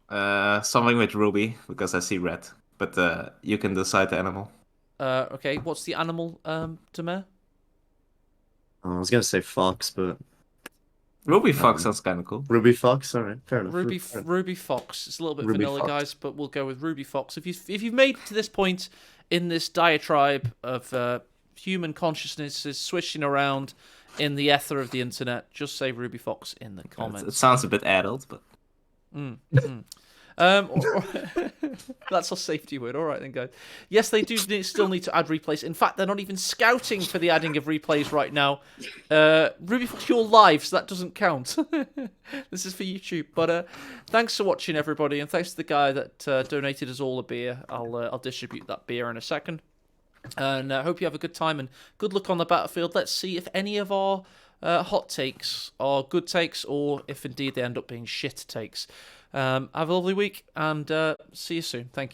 Something with Ruby because I see red, but you can decide the animal. Okay, what's the animal, Demare? I was gonna say Fox, but Ruby Fox sounds kind of cool. Ruby Fox. All right, fair enough. Ruby Fox. It's a little bit Ruby vanilla, Fox. guys, but we'll go with Ruby Fox. If you've made it to this point in this diatribe of human consciousness is swishing around in the ether of the internet, just say Ruby Fox in the It comments. sounds a bit adult, but That's our safety word. All right then, guys. Yes, they do still need to add replays. In fact, they're not even scouting for the adding of replays right now. Ruby Fox, you're live, so that doesn't count. This is for YouTube. But thanks for watching, everybody, and thanks to the guy that donated us all a beer. I'll distribute that beer in a second. And I hope you have a good time and good luck on the battlefield. Let's see if any of our hot takes are good takes or if indeed they end up being shit takes. Have a lovely week and see you soon. Thank you.